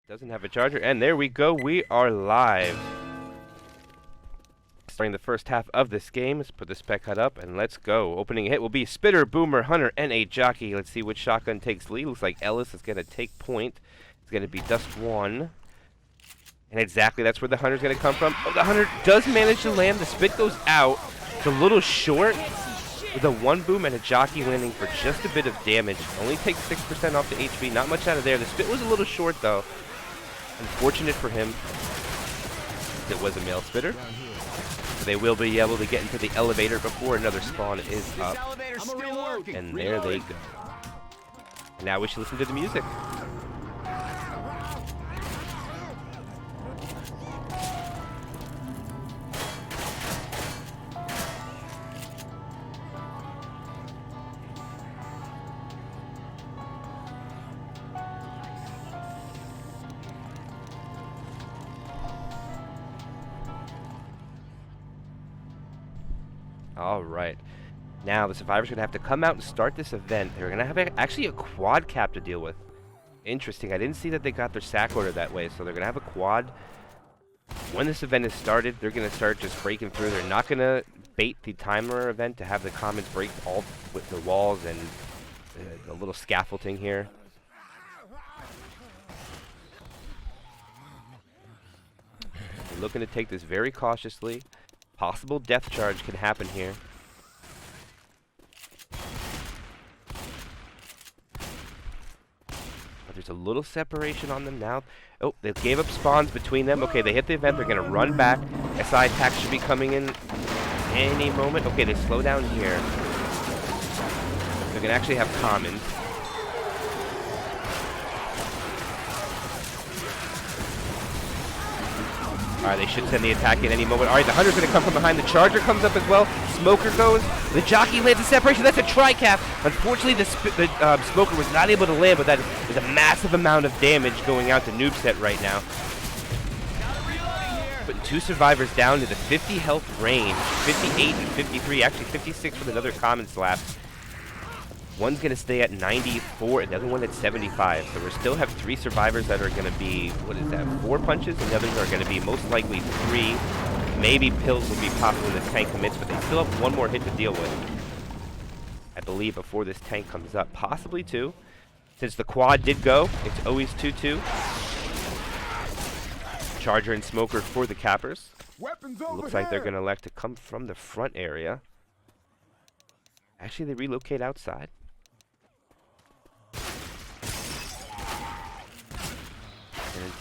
Doesn't have a charger, and there we go. We are live. Starting the first half of this game. Let's put the spec HUD up, and let's go. Opening hit will be Spitter, Boomer, Hunter, and a Jockey. Let's see which shotgun takes lead. Looks like Ellis is going to take point. It's going to be Dust 1. And exactly, that's where the Hunter's going to come from. Oh, the Hunter does manage to land. The Spit goes out. It's a little short. With a 1 boom and a Jockey landing for just a bit of damage. Only takes 6% off the HP. Not much out of there. The Spit was a little short, though. Unfortunate for him. It was a male Spitter. They will be able to get into the elevator before another spawn is up. And there they go. And now we should listen to the music. All right. Now the survivors are going to have to come out and start this event. They're going to have actually a quad cap to deal with. Interesting. I didn't see that they got their sack order that way, so they're going to have a quad. When this event is started, they're going to start just breaking through. They're not going to bait the timer event to have the comments break all with the walls and the little scaffolding here. They're looking to take this very cautiously. Possible death charge can happen here. But there's a little separation on them now. Oh, they gave up spawns between them. Okay, they hit the event. They're going to run back. SI attack should be coming in any moment. Okay, they slow down here. They're going to actually have commons. Alright, they should send the attack in any moment. Alright, the Hunter's going to come from behind. The Charger comes up as well. Smoker goes. The Jockey lands a separation. That's a tri-cap. Unfortunately, the Smoker was not able to land, but that is a massive amount of damage going out to Noobsent right now. Putting 2 survivors down to the 50 health range. 58 and 53. Actually, 56 with another common slap. One's going to stay at 94, and the other one at 75. So we still have 3 survivors that are going to be, what is that, 4 punches? And the others are going to be most likely 3. Maybe pills will be popping when the tank commits, but they still have 1 more hit to deal with. I believe before this tank comes up. Possibly 2. Since the quad did go, it's always 2-2. Charger and Smoker for the cappers. Looks like they're going to elect to come from the front area. Actually, they relocate outside.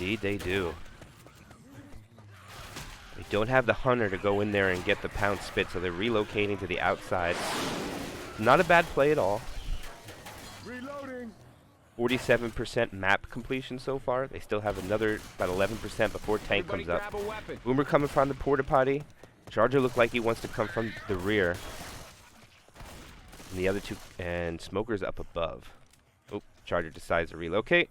Indeed, they do. They don't have the Hunter to go in there and get the pound spit, so they're relocating to the outside. Not a bad play at all. 47% map completion so far. They still have another about 11% before tank comes up. Boomer coming from the porta potty. Charger looked like he wants to come from the rear. And the other 2, and Smoker's up above. Oh, Charger decides to relocate.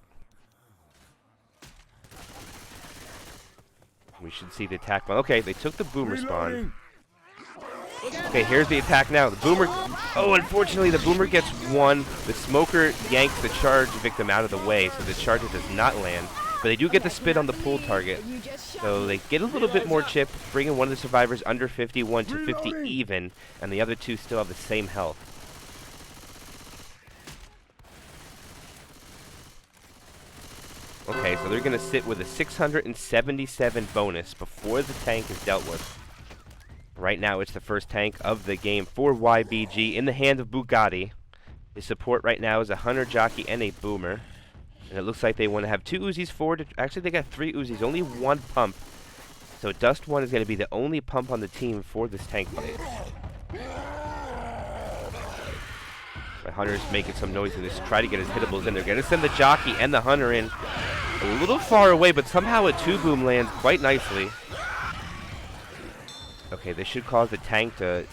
We should see the attack. Okay, they took the Boomer spawn. Okay, here's the attack now. The Boomer. Oh, unfortunately, the Boomer gets 1. The Smoker yanks the charge victim out of the way, so the Charger does not land. But they do get the spit on the pool target. So they get a little bit more chip, bringing one of the survivors under 51 to 50 even, and the other 2 still have the same health. Okay, so they're going to sit with a 677 bonus before the tank is dealt with. Right now, it's the first tank of the game for YBG in the hand of Bugatti. His support right now is a Hunter, Jockey, and a Boomer. And it looks like they want to have 2 Uzis forward. Actually, they got 3 Uzis, only 1 pump. So Dust 1 is going to be the only pump on the team for this tank fight. The Hunter's making some noise and just try to get his hittables in. They're going to send the Jockey and the Hunter in. A little far away, but somehow a 2-boom lands quite nicely. Okay, this should cause the tank to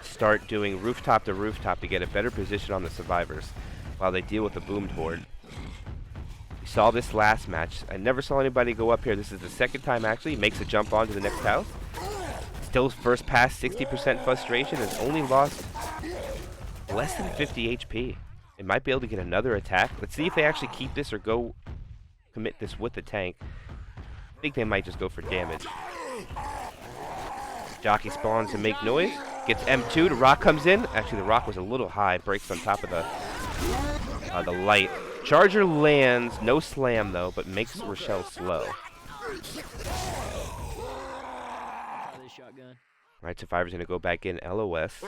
start doing rooftop to rooftop to get a better position on the survivors while they deal with the boom board. We saw this last match. I never saw anybody go up here. This is the second time actually. He makes a jump on to the next house. Still first pass, 60% frustration, has only lost less than 50 HP. They might be able to get another attack. Let's see if they actually keep this or go commit this with the tank. I think they might just go for damage. Jockey spawns to make noise. Gets M2. The rock comes in. Actually, the rock was a little high. Breaks on top of the light. Charger lands. No slam, though, but makes Rochelle slow. Alright, Survivor's going to go back in LOS.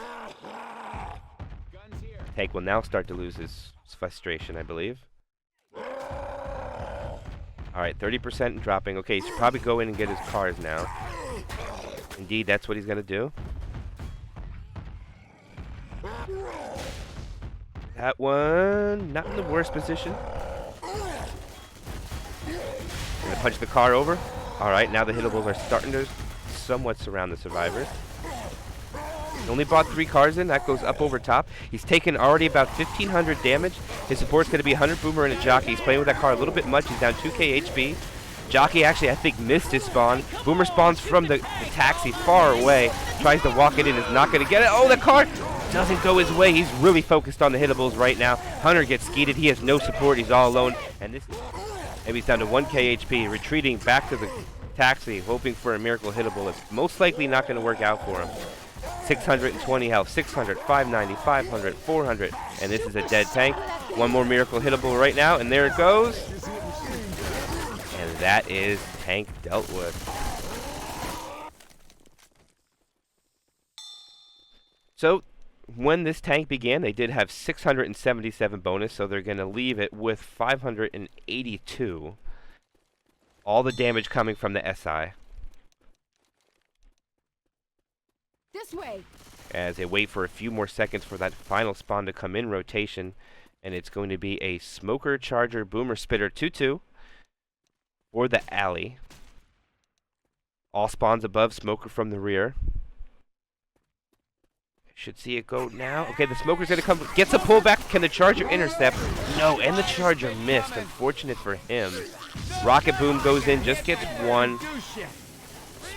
Tank will now start to lose his frustration, I believe. Alright, 30% dropping. Okay, he should probably go in and get his cars now. Indeed, that's what he's going to do. That one, not in the worst position. Gonna punch the car over. Alright, now the hittables are starting to somewhat surround the survivors. He only bought 3 cars in. That goes up over top. He's taken already about 1,500 damage. His support's going to be a Hunter, Boomer, and a Jockey. He's playing with that car a little bit much. He's down 2k HP. Jockey actually, I think, missed his spawn. Boomer spawns from the taxi far away. Tries to walk it in. Is not going to get it. Oh, the car doesn't go his way. He's really focused on the hittables right now. Hunter gets skeeted. He has no support. He's all alone. And this, maybe he's down to 1k HP. Retreating back to the taxi, hoping for a miracle hittable. It's most likely not going to work out for him. 620 health, 600, 590, 500, 400, and this is a dead tank. One more miracle hittable right now, and there it goes. And that is tank dealt with. So, when this tank began, they did have 677 bonus, so they're going to leave it with 582. All the damage coming from the SI. This way. As they wait for a few more seconds for that final spawn to come in rotation, and it's going to be a Smoker, Charger, Boomer, Spitter 2-2 for the alley. All spawns above, Smoker from the rear. Should see it go now. Okay, the Smoker's going to come, gets a pullback. Can the Charger intercept? No, and the Charger missed. Unfortunate for him. Rocket Boom goes in, just gets one.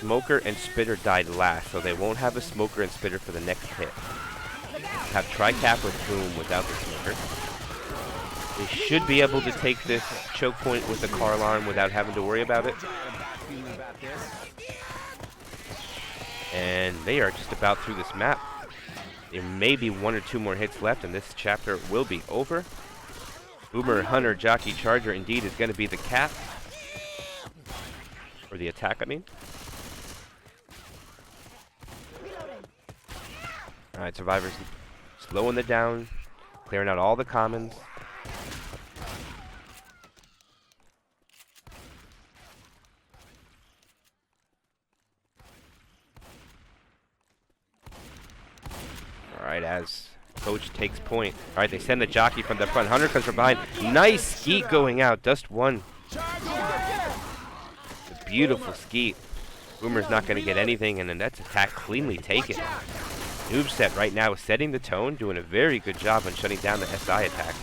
Smoker and Spitter died last, so they won't have a Smoker and Spitter for the next hit. Have Tri-Cap with Boom without the Smoker. They should be able to take this choke point with the car alarm without having to worry about it. And they are just about through this map. There may be 1 or 2 more hits left, and this chapter will be over. Boomer, Hunter, Jockey, Charger, indeed, is going to be the cap. Or the attack, I mean. Alright, Survivors slowing it down, clearing out all the commons. Alright, as Coach takes point. Alright, they send the Jockey from the front. Hunter comes from behind. Nice skeet going out. Dust 1. A beautiful skeet. Boomer's not going to get anything, and then that's attack cleanly taken. Noobsent right now is setting the tone, doing a very good job on shutting down the SI attack.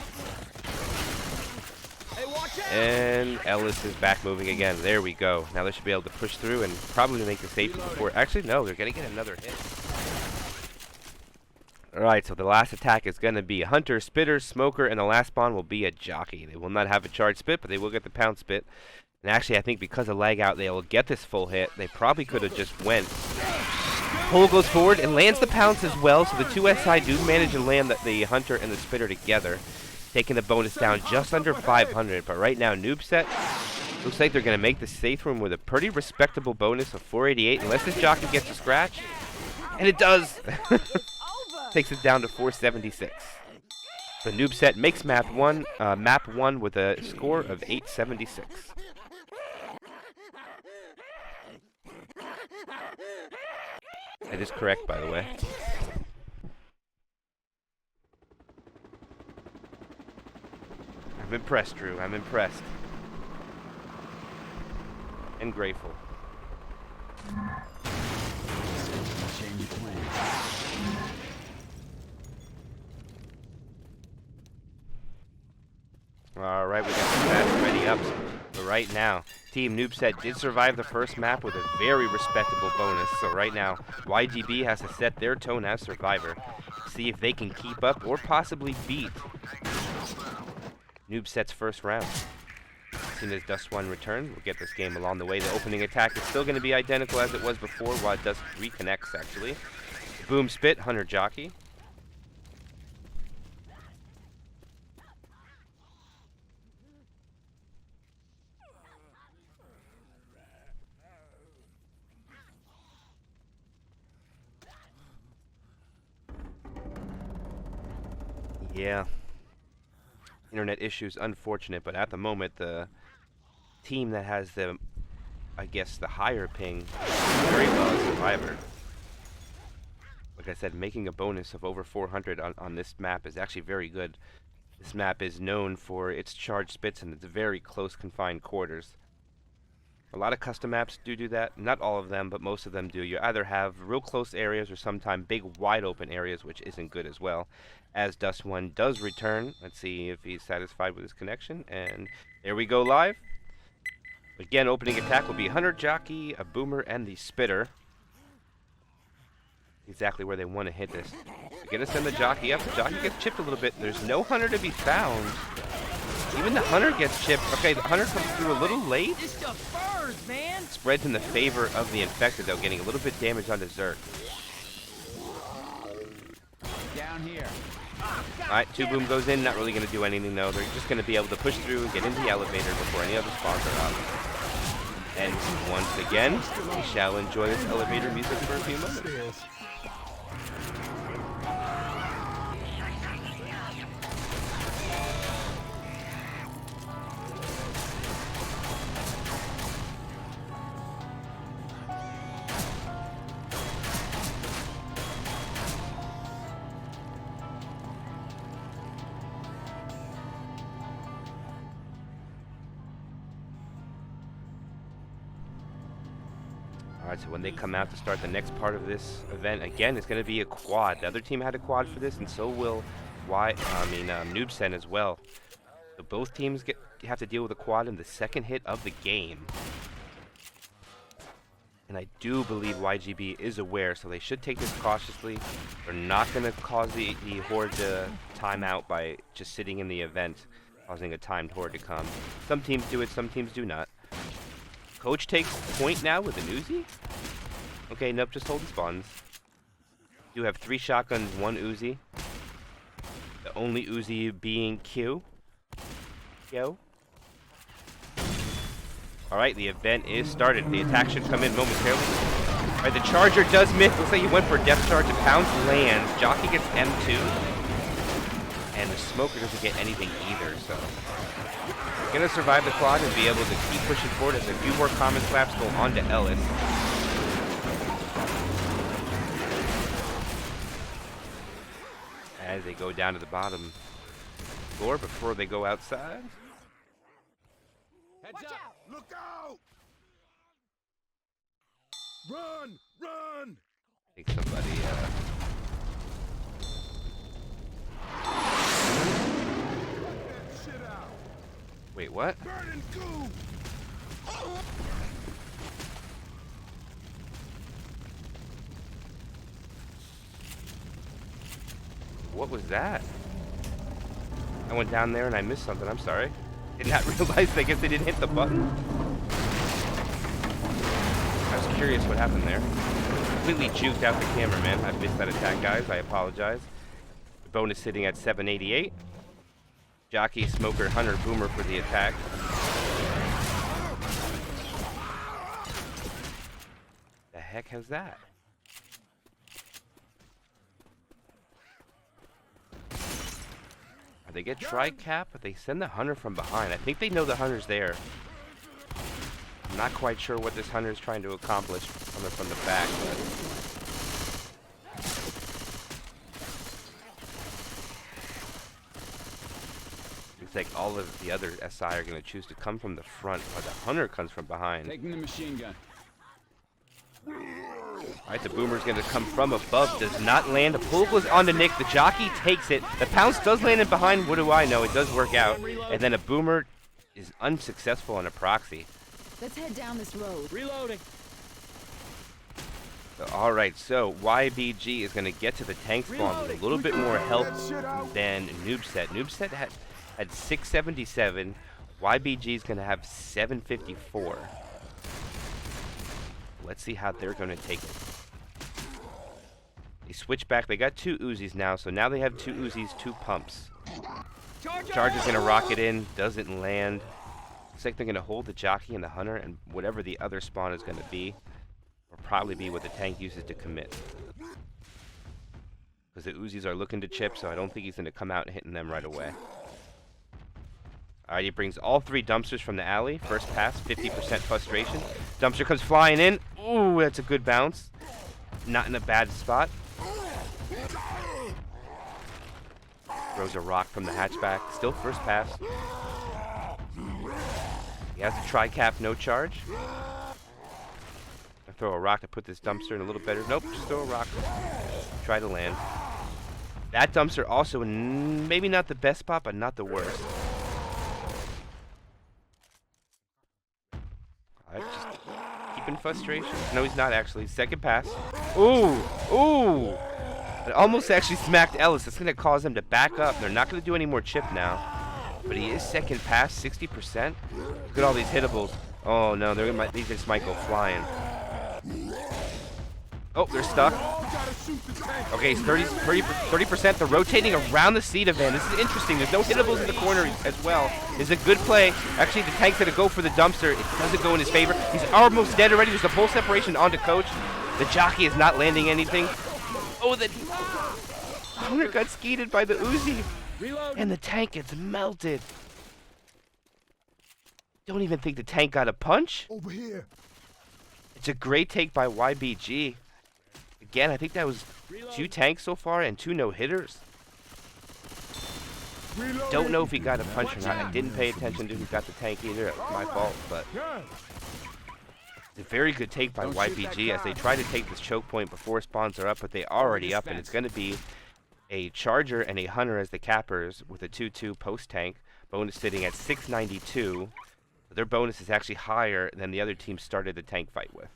And Ellis is back moving again. There we go. Now they should be able to push through and probably make the safety before. Actually, no, they're going to get another hit. Alright, so the last attack is going to be a Hunter, Spitter, Smoker, and the last spawn will be a Jockey. They will not have a charged spit, but they will get the pound spit. And actually, I think because of lag out, they will get this full hit. They probably could have just went. Pull goes forward and lands the pounce as well, so the 2 SI do manage to land the Hunter and the Spitter together, taking the bonus down just under 500. But right now, Noobsent looks like they're going to make the safe room with a pretty respectable bonus of 488, unless this Jockey gets a scratch. And it does! Takes it down to 476. The Noobsent makes map 1 with a score of 876. That is correct, by the way. I'm impressed, Drew. I'm impressed. And grateful. Change plans. Alright, we got the map ready up. But right now, Team Noobsent did survive the first map with a very respectable bonus. So right now, YGB has to set their tone as survivor. See if they can keep up or possibly beat Noobsent's first round. As soon as Dust 1 returns, we'll get this game along the way. The opening attack is still going to be identical as it was before, while Dust reconnects, actually. Boom Spit, Hunter Jockey. Yeah. Internet issues, unfortunate, but at the moment, the team that has the, I guess, the higher ping is very well as Survivor. Like I said, making a bonus of over 400 on this map is actually very good. This map is known for its charged spits and its very close confined quarters. A lot of custom maps do that. Not all of them, but most of them do. You either have real close areas or sometimes big wide open areas, which isn't good as well. As Dust 1 does return, let's see if he's satisfied with his connection. And there we go live. Again, opening attack will be Hunter Jockey, a Boomer, and the Spitter. Exactly where they want to hit this. They're going to send the Jockey up. The Jockey gets chipped a little bit. There's no Hunter to be found. Even the Hunter gets chipped. Okay, the Hunter comes through a little late. This stuff burns, man. Spreads in the favor of the Infected, though, getting a little bit damage onto Zerk. Down here. Alright, 2 Boom goes in. Not really going to do anything, though. They're just going to be able to push through and get into the elevator before any other spawns are up. And once again, we shall enjoy this elevator music for a few moments. Alright, so when they come out to start the next part of this event, again, it's going to be a quad. The other team had a quad for this, and so will Noobsent as well. So both teams have to deal with a quad in the second hit of the game. And I do believe YGB is aware, so they should take this cautiously. They're not going to cause the Horde to time out by just sitting in the event, causing a timed Horde to come. Some teams do it, some teams do not. Coach takes point now with an Uzi. Okay, nope, just holding spawns. You have 3 shotguns, 1 Uzi. The only Uzi being Q. Yo. Alright, the event is started. The attack should come in momentarily. Alright, the Charger does miss. Looks like he went for a Death Charge. The Pounce lands. Jockey gets M2. And the Smoker doesn't get anything either, so... Gonna survive the quad and be able to keep pushing forward as a few more common slaps go on to Ellis. As they go down to the bottom floor before they go outside. Heads up. Look out! Run! Run! I think somebody, Shit out! Wait, what? Burning goo! What was that? I went down there and I missed something. I'm sorry. Did not realize. I guess they didn't hit the button. I was curious what happened there. Completely juked out the cameraman. I missed that attack, guys. I apologize. The bonus sitting at 788. Jockey, Smoker, Hunter, Boomer for the attack. The heck has that? They get tri-cap, but they send the Hunter from behind. I think they know the Hunter's there. I'm not quite sure what this Hunter is trying to accomplish coming from the back, but... Looks like all of the other SI are going to choose to come from the front, but the Hunter comes from behind. Taking the machine gun. Alright, the Boomer's going to come from above. Does not land. A pull goes on to Nick. The Jockey takes it. The Pounce does land in behind. What do I know? It does work out. And then a Boomer is unsuccessful on a proxy. Let's head down this road. Reloading. Alright, so YBG is going to get to the tank spawn with a little bit more help than Noobsent. Noobsent had 677, YBG is going to have 754. Let's see how they're going to take it. They switch back. They got 2 Uzis now, so now they have 2 Uzis, 2 pumps. Charge is going to rocket in, doesn't land. Looks like they're going to hold the jockey and the hunter, and whatever the other spawn is going to be, will probably be what the tank uses to commit. Because the Uzis are looking to chip, so I don't think he's going to come out and hitting them right away. Alright, he brings all 3 dumpsters from the alley. First pass, 50% frustration. Dumpster comes flying in. Ooh, that's a good bounce. Not in a bad spot. Throws a rock from the hatchback. Still first pass. He has a tri-cap, no charge. I throw a rock to put this dumpster in a little better. Nope, just throw a rock. Try to land. That dumpster also maybe not the best spot, but not the worst. Just keeping frustration. No, he's not actually. Second pass. Ooh! Ooh! It almost actually smacked Ellis. It's going to cause him to back up. They're not going to do any more chip now. But he is second pass, 60%. Look at all these hittables. Oh no, these just might go flying. Oh, they're stuck. Okay, it's 30%. They're rotating around the Cedar van. This is interesting. There's no hittables in the corner as well. It's a good play. Actually, the tank's going to go for the dumpster. It doesn't go in his favor. He's almost dead already. There's a pull separation onto Coach. The jockey is not landing anything. Oh, the hunter got skeeted by the Uzi. Reload. And the tank gets melted. Don't even think the tank got a punch. Over here. It's a great take by YBG. Again, I think that was 2 tanks so far and 2 no-hitters. Don't know if he got a punch or not. I didn't pay attention to who got the tank either. It was my fault, but it's a very good take by YBG as they try to take this choke point before spawns are up, but they already up, and it's going to be a Charger and a Hunter as the cappers with a 2-2 post tank. Bonus sitting at 692. Their bonus is actually higher than the other team started the tank fight with.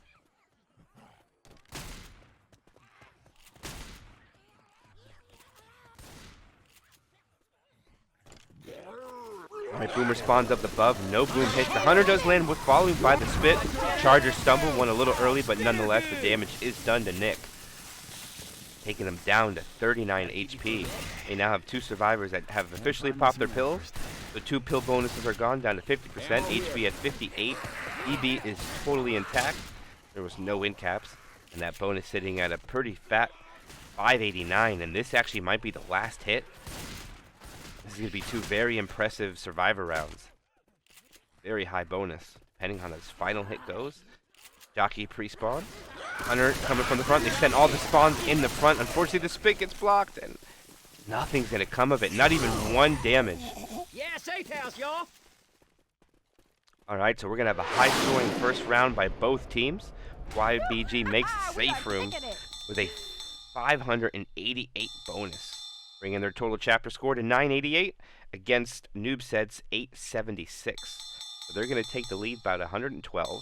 Alright, Boomer spawns up above. No boom hit. The Hunter does land with following by the spit. Charger stumble, one a little early, but nonetheless the damage is done to Nick. Taking him down to 39 HP. They now have 2 survivors that have officially popped their pills. The 2 pill bonuses are gone, down to 50%. HP at 58. EB is totally intact. There was no win caps. And that bonus sitting at a pretty fat 589. And this actually might be the last hit. This is going to be 2 very impressive survivor rounds. Very high bonus, depending on how this final hit goes. Jockey pre-spawn. Hunter coming from the front. They sent all the spawns in the front. Unfortunately, the spit gets blocked, and nothing's going to come of it. Not even 1 damage. Yeah, safe house, y'all. Alright, so we're going to have a high-scoring first round by both teams. YBG makes safe room with a 588 bonus, bringing their total chapter score to 988 against Noobsent's 876. So they're going to take the lead by 112.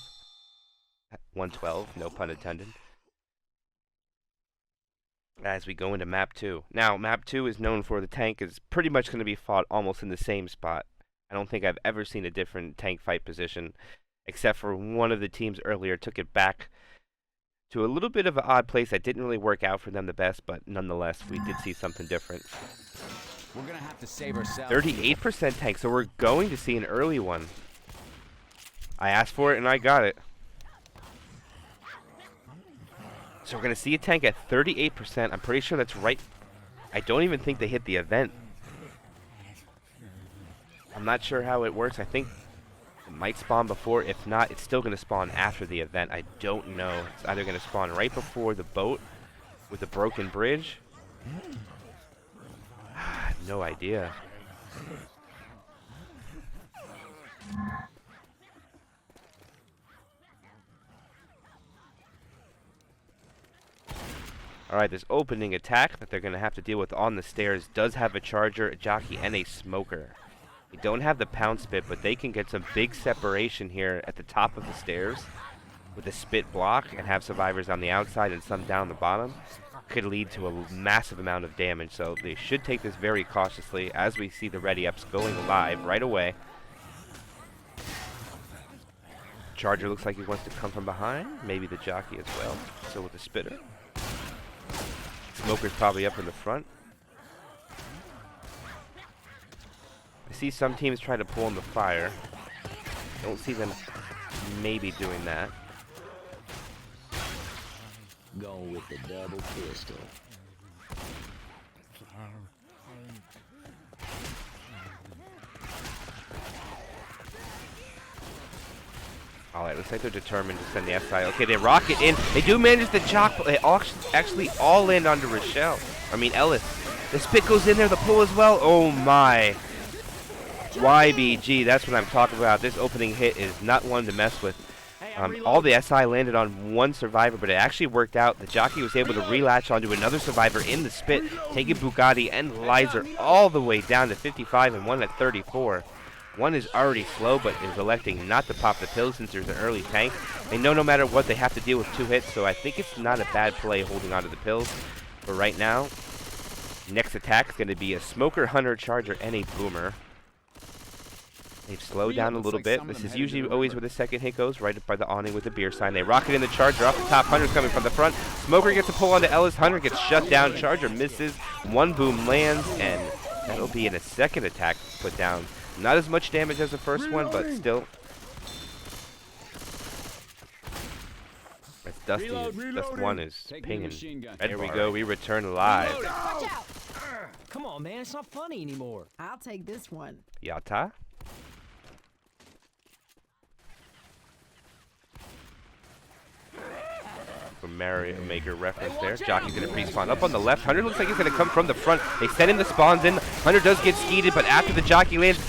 112, no pun intended. As we go into map 2. Now, map 2 is known for the tank is pretty much going to be fought almost in the same spot. I don't think I've ever seen a different tank fight position, except for one of the teams earlier took it back to a little bit of an odd place that didn't really work out for them the best, but nonetheless, we did see something different. We're gonna have to save ourselves. 38% tank, so we're going to see an early one. I asked for it and I got it. So we're going to see a tank at 38%. I'm pretty sure that's right. I don't even think they hit the event. I'm not sure how it works. I think it might spawn before. If not, it's still going to spawn after the event. I don't know. It's either going to spawn right before the boat with the broken bridge. I have no idea. Alright, this opening attack that they're going to have to deal with on the stairs does have a Charger, a Jockey, and a Smoker. They don't have the Pound Spit, but they can get some big separation here at the top of the stairs with a spit block and have survivors on the outside and some down the bottom. Could lead to a massive amount of damage, so they should take this very cautiously as we see the ready-ups going live right away. Charger looks like he wants to come from behind. Maybe the jockey as well. So with the spitter. Smoker's probably up in the front. I see some teams trying to pull in the fire. Don't see them maybe doing that. Going with the double pistol. Alright, looks like they're determined to send the SI. Okay, they rocket in. They do manage the jock, but they actually all land onto Rochelle. I mean, Ellis. The spit goes in there, the pull as well. Oh my. YBG, that's what I'm talking about. This opening hit is not one to mess with. All the SI landed on one survivor, but it actually worked out. The jockey was able to relatch onto another survivor in the spit, taking Bugatti and Lizer all the way down to 55 and one at 34. One is already slow, but is electing not to pop the pill since there's an early tank. They know no matter what, they have to deal with 2 hits, so I think it's not a bad play holding onto the pills. But right now, next attack is going to be a Smoker, Hunter, Charger, and a Boomer. They've slowed down a little bit. This is usually always where the second hit goes, right up by the awning with the beer sign. They rocket in the Charger off the top. Hunter's coming from the front. Smoker gets a pull onto Ellis. Hunter gets shut down. Charger misses. One boom lands, and that'll be in a second attack put down. Not as much damage as the first one, but still. It's Dusty. Dust 1 is pinging. There we go. We return live. Watch out! Come on, man. It's not funny anymore. I'll take this one. Yata. From Mario Maker reference there. Jockey's going to pre-spawn up on the left. Hunter looks like he's going to come from the front. They send him the spawns in. Hunter does get skeeted, but after the jockey lands,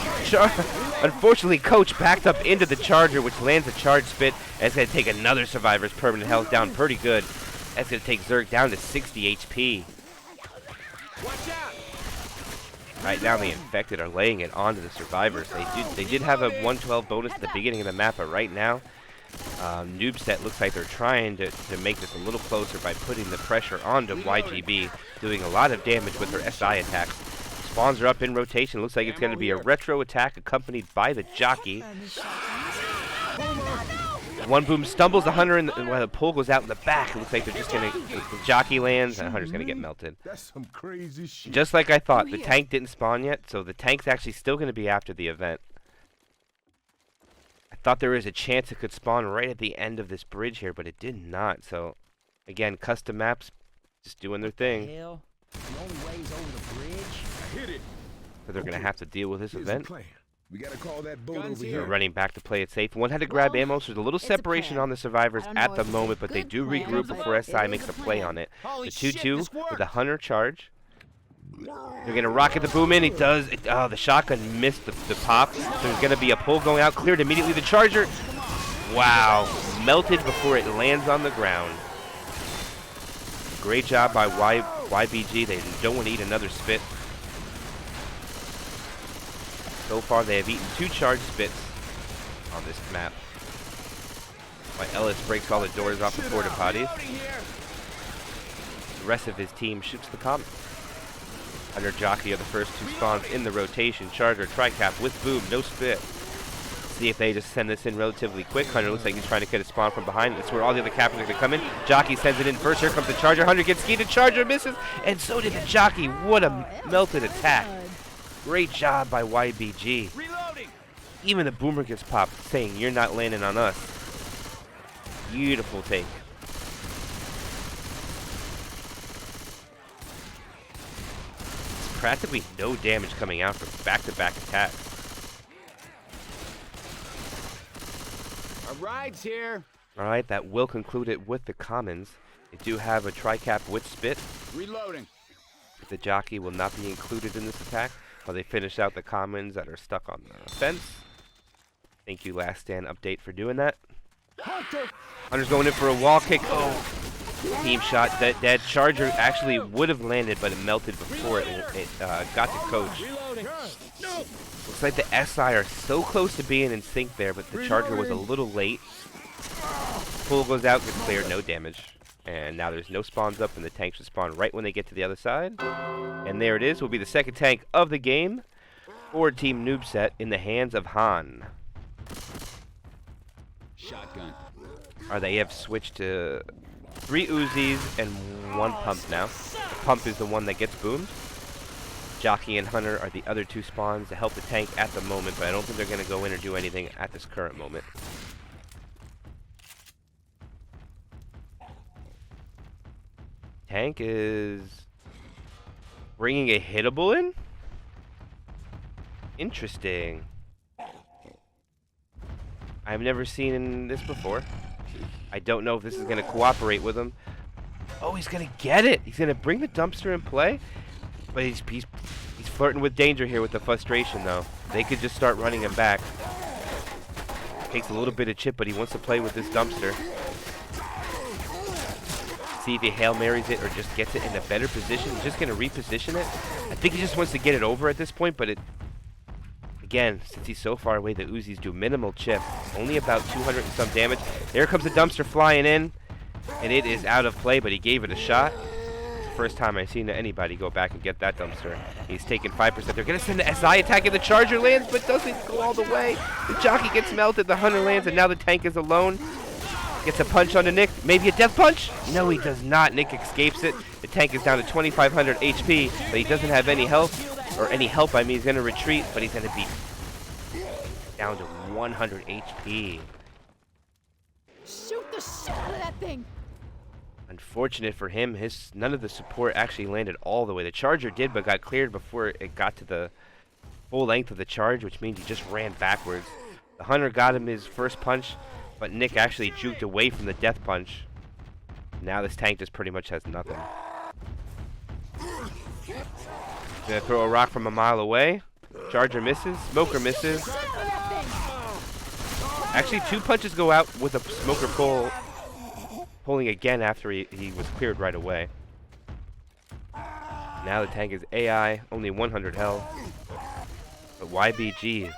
unfortunately, Coach backed up into the Charger, which lands a charge spit. That's going to take another survivor's permanent health down pretty good. That's going to take Zerg down to 60 HP. Watch out! Right now, the infected are laying it onto the survivors. They did have a 112 bonus at the beginning of the map, but right now, Noobsent looks like they're trying to make this a little closer by putting the pressure onto YGB, doing a lot of damage with their SI attacks. Spawns are up in rotation. Looks like it's going to be a retro attack accompanied by the jockey. One boom stumbles the Hunter, and the pull goes out in the back. It looks like they're just going to, the jockey lands, and the Hunter's going to get melted. That's some crazy shit. Just like I thought, the tank didn't spawn yet, so the tank's actually still going to be after the event. I thought there was a chance it could spawn right at the end of this bridge here, but it did not. So, again, custom maps just doing their thing. Hell, the only way's over the bridge. I hit it. So they're going to have to deal with this Here's event. the plan. We gotta call that boat Guns over here. They're here. running back to play it safe. One had to grab Well, ammo, so there's a little it's a separation plan. on the survivors I don't know at if the it's a moment, but they good do plan, regroup but before it SI is makes a a play plan. on it. Holy The shit, 2-2 this with worked. the Hunter charge. They're going to rocket the boom in. He does. Oh, the shotgun missed the pop. There's going to be a pull going out. Cleared immediately. The Charger. Wow. Melted before it lands on the ground. Great job by YBG. They don't want to eat another spit. So far, they have eaten 2 charge spits on this map. While Ellis breaks all the doors off the porta potties. The rest of his team shoots the comet. Under jockey are the first 2 spawns in the rotation. Charger, Tricap with boom, no spit. See if they just send this in relatively quick. Hunter looks like he's trying to get a spawn from behind. That's where all the other captains are going to come in. Jockey sends it in first. Here comes the Charger. Hunter gets skied. Charger misses. And so did the jockey. What a melted attack. Great job by YBG. Reloading. Even the boomer gets popped, saying, "You're not landing on us." Beautiful take. It's practically no damage coming out from back-to-back attacks. Our ride's here. Alright, that will conclude it with the commons. They do have a Tricap with spit. Reloading. The jockey will not be included in this attack while they finish out the commons that are stuck on the fence. Thank you, Last Stand Update, for doing that. Hunter's going in for a wall kick. Oh, team shot. That Charger actually would have landed, but it melted before it got to Coach. Reloading. Looks like the SI are so close to being in sync there, but the Charger was a little late. Pull goes out, gets cleared, no damage. And now there's no spawns up, and the tank should spawn right when they get to the other side. And there it is, will be the second tank of the game for Team Noobsent in the hands of Han. Shotgun. They have switched to 3 Uzis and 1 pump now. The pump is the one that gets boomed. Jockey and Hunter are the other 2 spawns to help the tank at the moment, but I don't think they're going to go in or do anything at this current moment. Tank is bringing a hittable in? Interesting. I've never seen this before. I don't know if this is going to cooperate with him. Oh, he's going to get it. He's going to bring the dumpster in play. But he's flirting with danger here with the frustration, though. They could just start running him back. Takes a little bit of chip, but he wants to play with this dumpster. See if he Hail Marys it or just gets it in a better position. He's just going to reposition it. I think he just wants to get it over at this point, but again, since he's so far away, the Uzis do minimal chip. Only about 200 and some damage. There comes the dumpster flying in, and it is out of play, but he gave it a shot. It's the first time I've seen anybody go back and get that dumpster. He's taking 5%. They're going to send the SI attack, and the Charger lands, but doesn't go all the way. The Jockey gets melted, the Hunter lands, and now the tank is alone. Gets a punch onto Nick. Maybe a death punch? No, he does not. Nick escapes it. The tank is down to 2,500 HP, but he doesn't have any health. Or any help, I mean. He's going to retreat, but he's going to be down to 100 HP. Shoot the shit out of that thing. Unfortunate for him, none of the support actually landed all the way. The Charger did, but got cleared before it got to the full length of the charge, which means he just ran backwards. The Hunter got him his first punch, but Nick actually juked away from the death punch. Now this tank just pretty much has nothing. Gonna throw a rock from a mile away. Charger misses. Smoker misses. Actually, 2 punches go out with a Smoker pulling again after he was cleared right away. Now the tank is AI, only 100 health. But YBG,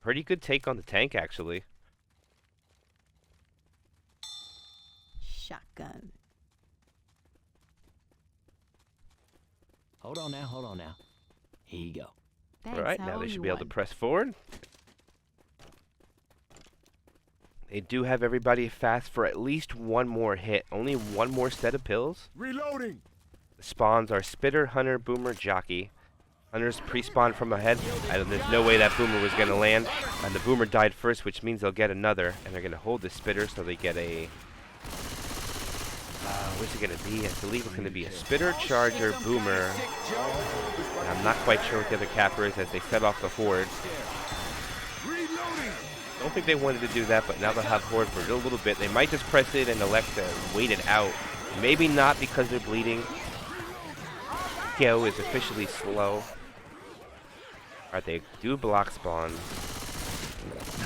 pretty good take on the tank, actually. Shotgun. Hold on now. Here you go. Thanks, All right, I now owe they you should be able to one. press forward. They do have everybody fast for at least 1 more hit. Only 1 more set of pills. Reloading. The spawns are Spitter, Hunter, Boomer, Jockey. Hunter's pre-spawned from ahead. There's no way that Boomer was going to land. And the Boomer died first, which means they'll get another. And they're going to hold the Spitter so they get a... what's it going to be? I believe it's going to be a Spitter, Charger, Boomer. And I'm not quite sure what the other capper is as they set off the Horde. I don't think they wanted to do that, but now they'll have Horde for a little bit. They might just press it and elect to wait it out. Maybe not because they're bleeding. KO is officially slow. Alright, they do block spawn.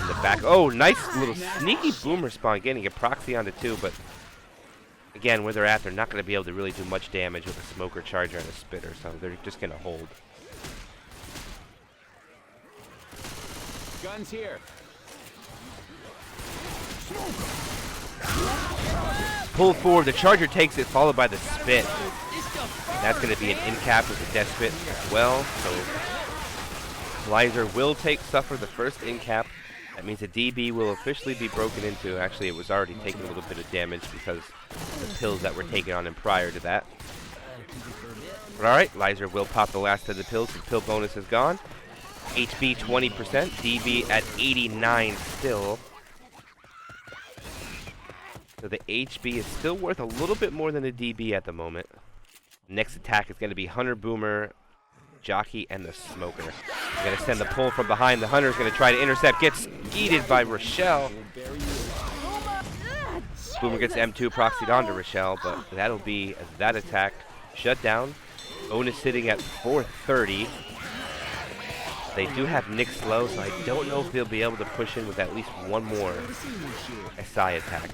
In the back. Oh, nice little sneaky Boomer spawn. Getting a proxy onto 2, but again, where they're at, they're not going to be able to really do much damage with a Smoker, Charger, and a Spitter, so they're just going to hold. Guns here. Pull forward. The Charger takes it, followed by the Spit. And that's going to be an in cap with a Death Spit as well. So Lizer will suffer the first in cap. That means the DB will officially be broken into. Actually, it was already taking a little bit of damage because of the pills that were taken on him prior to that. But alright, Lizer will pop the last of the pills. His pill bonus is gone. HB 20%. DB at 89 still. So the HB is still worth a little bit more than the DB at the moment. Next attack is going to be Hunter, Boomer, Jockey, and the Smoker. They're going to send the pull from behind. The Hunter is going to try to intercept. Gets skeeted by Rochelle. Boomer gets M2 proxied onto Rochelle, but that'll be that attack shut down. Bonus sitting at 430. They do have Nick slow, so I don't know if they'll be able to push in with at least 1 more SI attack.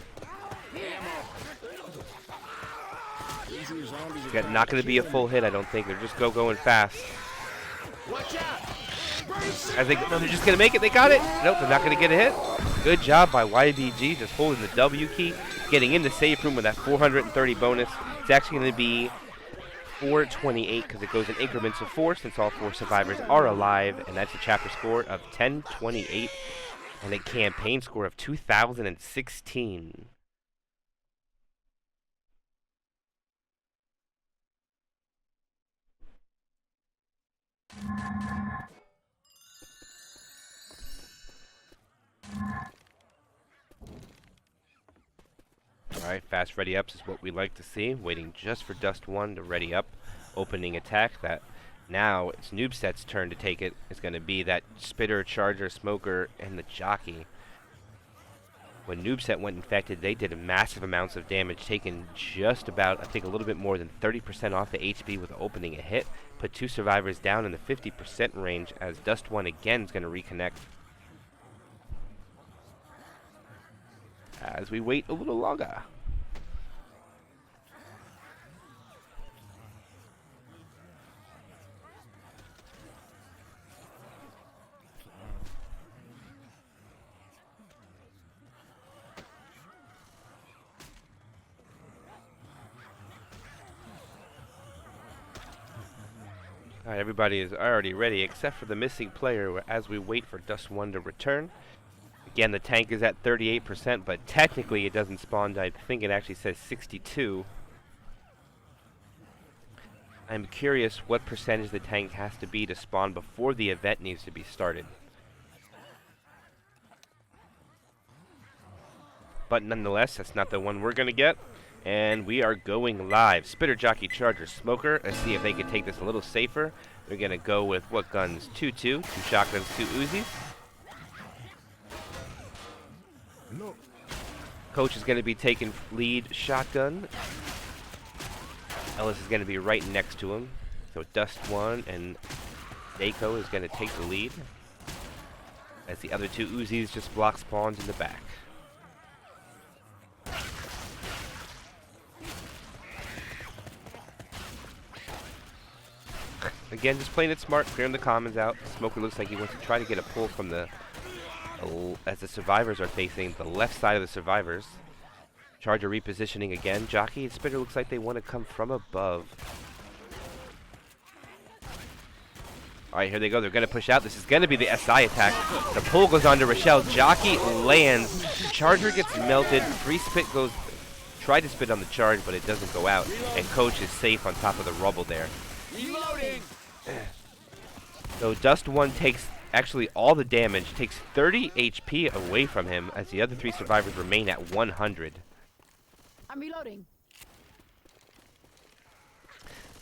It's not going to be a full hit, I don't think. They're just going fast. Watch out. No, they're just going to make it. They got it. Nope, they're not going to get a hit. Good job by YBG, just holding the W key, getting in the safe room with that 430 bonus. It's actually going to be 428 because it goes in increments of 4 since all 4 survivors are alive, and that's a chapter score of 1028. And a campaign score of 2016. Alright, fast ready ups is what we like to see. Waiting just for Dust 1 to ready up. Opening attack that now it's Noobset's turn to take it. It's going to be that Spitter, Charger, Smoker, and the Jockey. When Noobset went infected, they did massive amounts of damage, taking just about, I think, a little bit more than 30% off the HP with opening a hit. Put 2 survivors down in the 50% range as Dust 1 again is going to reconnect. As we wait a little longer. Alright, everybody is already ready except for the missing player as we wait for Dust 1 to return. Again, the tank is at 38%, but technically it doesn't spawn. I think it actually says 62. I'm curious what percentage the tank has to be to spawn before the event needs to be started. But nonetheless, that's not the one we're going to get. And we are going live. Spitter, Jockey, Charger, Smoker. Let's see if they can take this a little safer. They're going to go with what guns? 2 shotguns, 2 Uzis. No. Coach is going to be taking lead shotgun. Ellis is going to be right next to him. So Dust 1 and Dako is going to take the lead. As the other 2 Uzis just block spawns in the back. Again, just playing it smart, clearing the commons out. Smoker looks like he wants to try to get a pull from the... as the survivors are facing the left side of the survivors. Charger repositioning again. Jockey and Spitter looks like they want to come from above. Alright, here they go. They're going to push out. This is going to be the SI attack. The pull goes on to Rochelle. Jockey lands. Charger gets melted. Free spit goes... Tried to spit on the charge, but it doesn't go out. And Coach is safe on top of the rubble there. Reloading. So Dust 1 takes actually all the damage, takes 30 HP away from him as the other 3 survivors remain at 100. I'm reloading.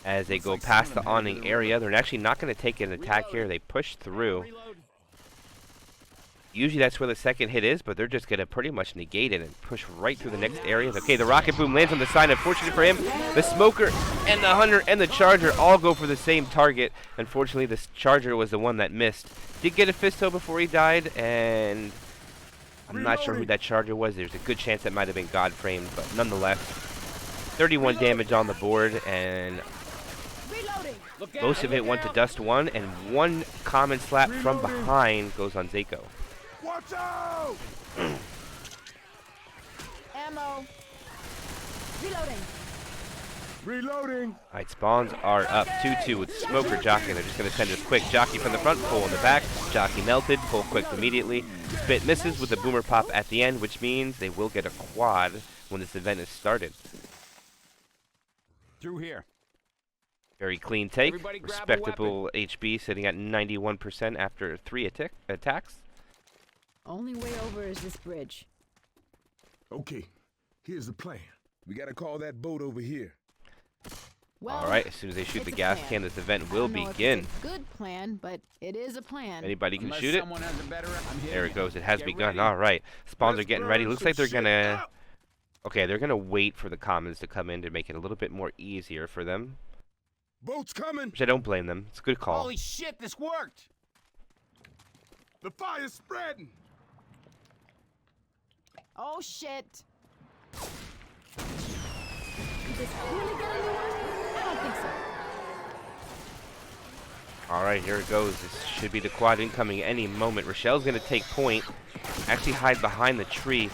As they go past the awning area, they're actually not going to take an attack here. They push through. Usually that's where the second hit is, but they're just going to pretty much negate it and push right through the next area. Okay, the rocket boom lands on the side. Unfortunately for him, the Smoker and the Hunter and the Charger all go for the same target. Unfortunately, the Charger was the one that missed. Did get a Fisto before he died, and I'm not sure who that Charger was. There's a good chance that might have been God framed, but nonetheless, 31 damage on the board, and most of it went to Dust 1, and 1 common slap from behind goes on Zako. Watch out! Ammo. Reloading. Reloading. Alright, spawns are up 2-2 with Smoker, Jockey. They're just going to send a quick Jockey from the front, pull in the back. Jockey melted, pull quick immediately. Spit misses with the boomer pop at the end, which means they will get a quad when this event is started. Through here. Very clean take. Everybody grab a Respectable HB sitting at 91% after 3 attacks. Only way over is this bridge. Okay, here's the plan. We gotta call that boat over here. Well, Alright, as soon as they shoot it's the a gas plan. can, this event will I don't know if begin. it's a good plan, but it is a plan. Anybody can Unless shoot it. someone has a better, I'm There it hitting goes. It has Get begun. ready. Alright. Spawns are Let's getting ready. burn Looks some like they're shit gonna... up. Okay, they're gonna wait for the commons to come in to make it a little bit more easier for them. Boat's coming. Which I don't blame them. It's a good call. Holy shit, this worked! The fire's spreading. Oh shit. Is this really gonna be one? I don't think so. Alright, here it goes. This should be the quad incoming any moment. Rochelle's going to take point. Actually hide behind the tree.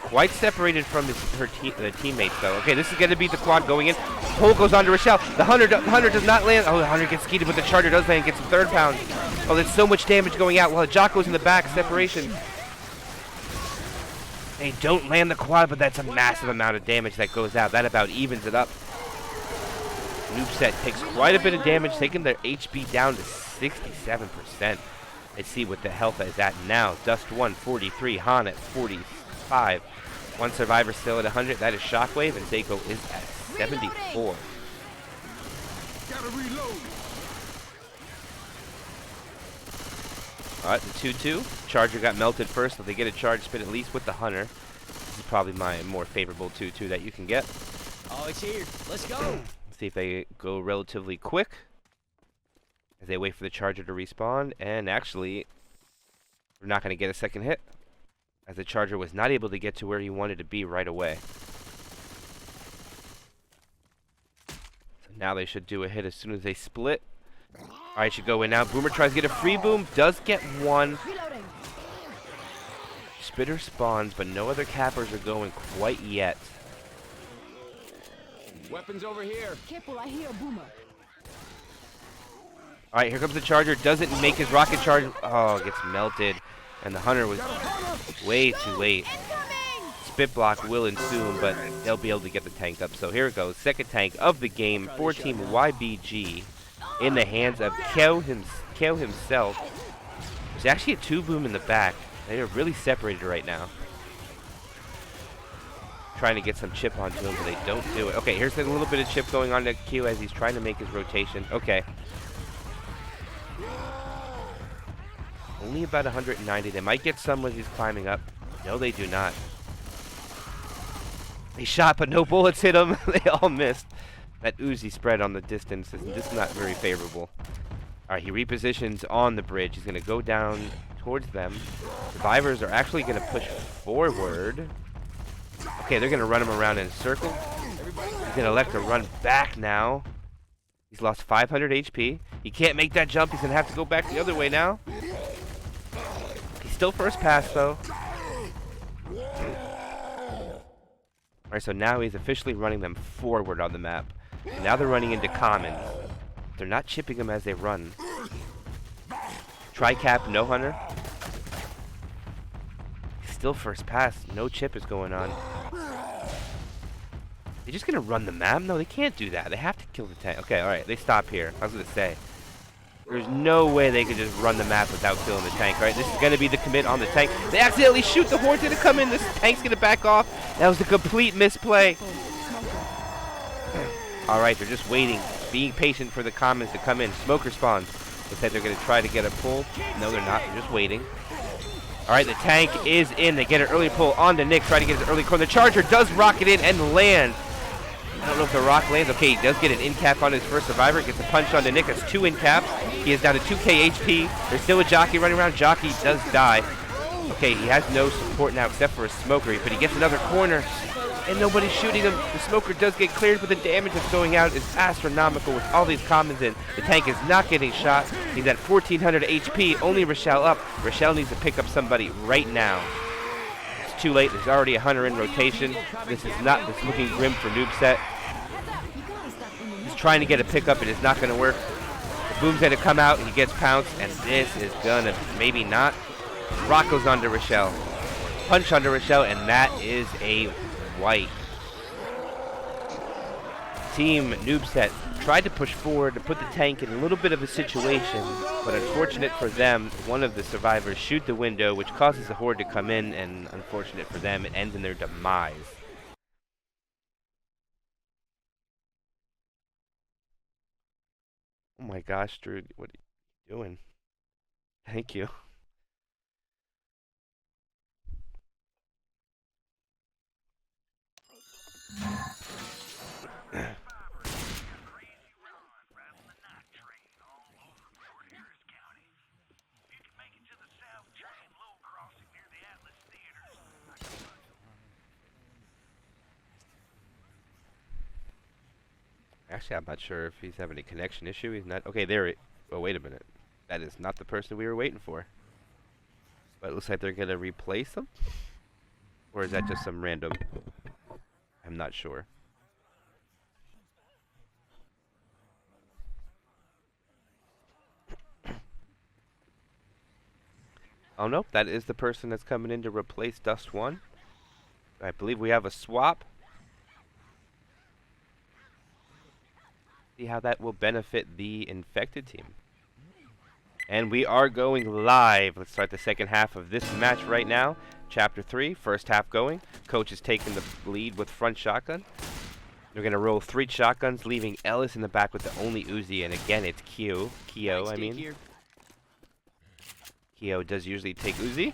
Quite separated from the teammates, though. Okay, this is going to be the quad going in. Pull goes on to Rochelle. The Hunter does not land. Oh, the Hunter gets skeeted, but the Charger does land. Gets some third pound. Oh, there's so much damage going out while Jocko's in the back. Separation. They don't land the quad, but that's a massive amount of damage that goes out. That about evens it up. Noobsent takes quite a bit of damage, taking their HP down to 67%. Let's see what the health is at now. Dust 1, 43. Han at 45. One survivor still at 100. That is Shockwave, and Seiko is at 74. Gotta reload. Alright, the 2-2. Charger got melted first, so they get a charge spin at least with the Hunter. This is probably my more favorable 2-2 that you can get. Oh, it's here. Let's go. Let's see if they go relatively quick as they wait for the Charger to respawn. And actually, we're not going to get a second hit, as the Charger was not able to get to where he wanted to be right away. So now they should do a hit as soon as they split. Alright, should go in now. Boomer tries to get a free boom. Does get one. Reloading. Spitter spawns, but no other cappers are going quite yet. Weapons over here. Careful, I hear a boomer. Alright, here comes the Charger. Doesn't make his rocket charge. Oh, gets melted. And the Hunter was way too late. Spit block will ensue, but they'll be able to get the tank up. So here it goes. Second tank of the game for Team YBG in the hands of Kyo himself. There's actually a 2-boom in the back. They are really separated right now. Trying to get some chip onto him, but they don't do it. Okay, here's a little bit of chip going on to Q as he's trying to make his rotation. Okay. Only about 190. They might get some when he's climbing up. No, they do not. They shot, but no bullets hit him. They all missed. That Uzi spread on the distance is just not very favorable. Alright, he repositions on the bridge. He's going to go down towards them. Survivors are actually going to push forward. Okay, they're going to run him around in a circle. He's going to elect to run back now. He's lost 500 HP. He can't make that jump. He's going to have to go back the other way now. He's still first pass, though. Alright, so now he's officially running them forward on the map. And now they're running into commons. They're not chipping them as they run. Tri-cap, no Hunter. Still first pass. No chip is going on. They're just going to run the map? No, they can't do that. They have to kill the tank. Okay, alright. They stop here. I was going to say. There's no way they could just run the map without killing the tank, right? This is going to be the commit on the tank. They accidentally shoot. The Horde didn't come in. This tank's going to back off. That was a complete misplay. Alright, they're just waiting. Being patient for the commons to come in. Smoker spawns. Looks like they're going to try to get a pull. No, they're not. They're just waiting. Alright, the tank is in. They get an early pull onto Nick. Try to get his early corner. The Charger does rocket in and land. I don't know if the rock lands. Okay, he does get an in cap on his first survivor. Gets a punch onto Nick. That's 2 in caps. He is down to 2k HP. There's still a Jockey running around. Jockey does die. Okay, he has no support now except for a Smoker. But he gets another corner. And nobody's shooting him. The Smoker does get cleared, but the damage that's going out is astronomical with all these commons in. The tank is not getting shot. He's at 1400 HP. Only Rochelle up. Rochelle needs to pick up somebody right now. It's too late. There's already a Hunter in rotation. This is looking grim for Noobsent. He's trying to get a pickup. It is not going to work. The boom's going to come out. He gets pounced, and this is going to maybe not. Rock goes onto Rochelle. Punch onto Rochelle, and that is a white. Team Noobsent tried to push forward to put the tank in a little bit of a situation, but unfortunate for them, one of the survivors shoot the window, which causes the Horde to come in, and unfortunate for them, it ends in their demise. Oh my gosh, Drew, what are you doing? Thank you. Actually, I'm not sure if he's having a connection issue. He's not. Okay, there. Oh, wait a minute. That is not the person we were waiting for. But it looks like they're going to replace him? Or is that just some random? I'm not sure. Oh, no. That is the person that's coming in to replace Dust 1. I believe we have a swap. See how that will benefit the infected team. And we are going live. Let's start the second half of this match right now. Chapter 3, first half going. Coach is taking the lead with front shotgun. They're going to roll 3 shotguns, leaving Ellis in the back with the only Uzi. And again, it's Keo, I mean. Keo does usually take Uzi.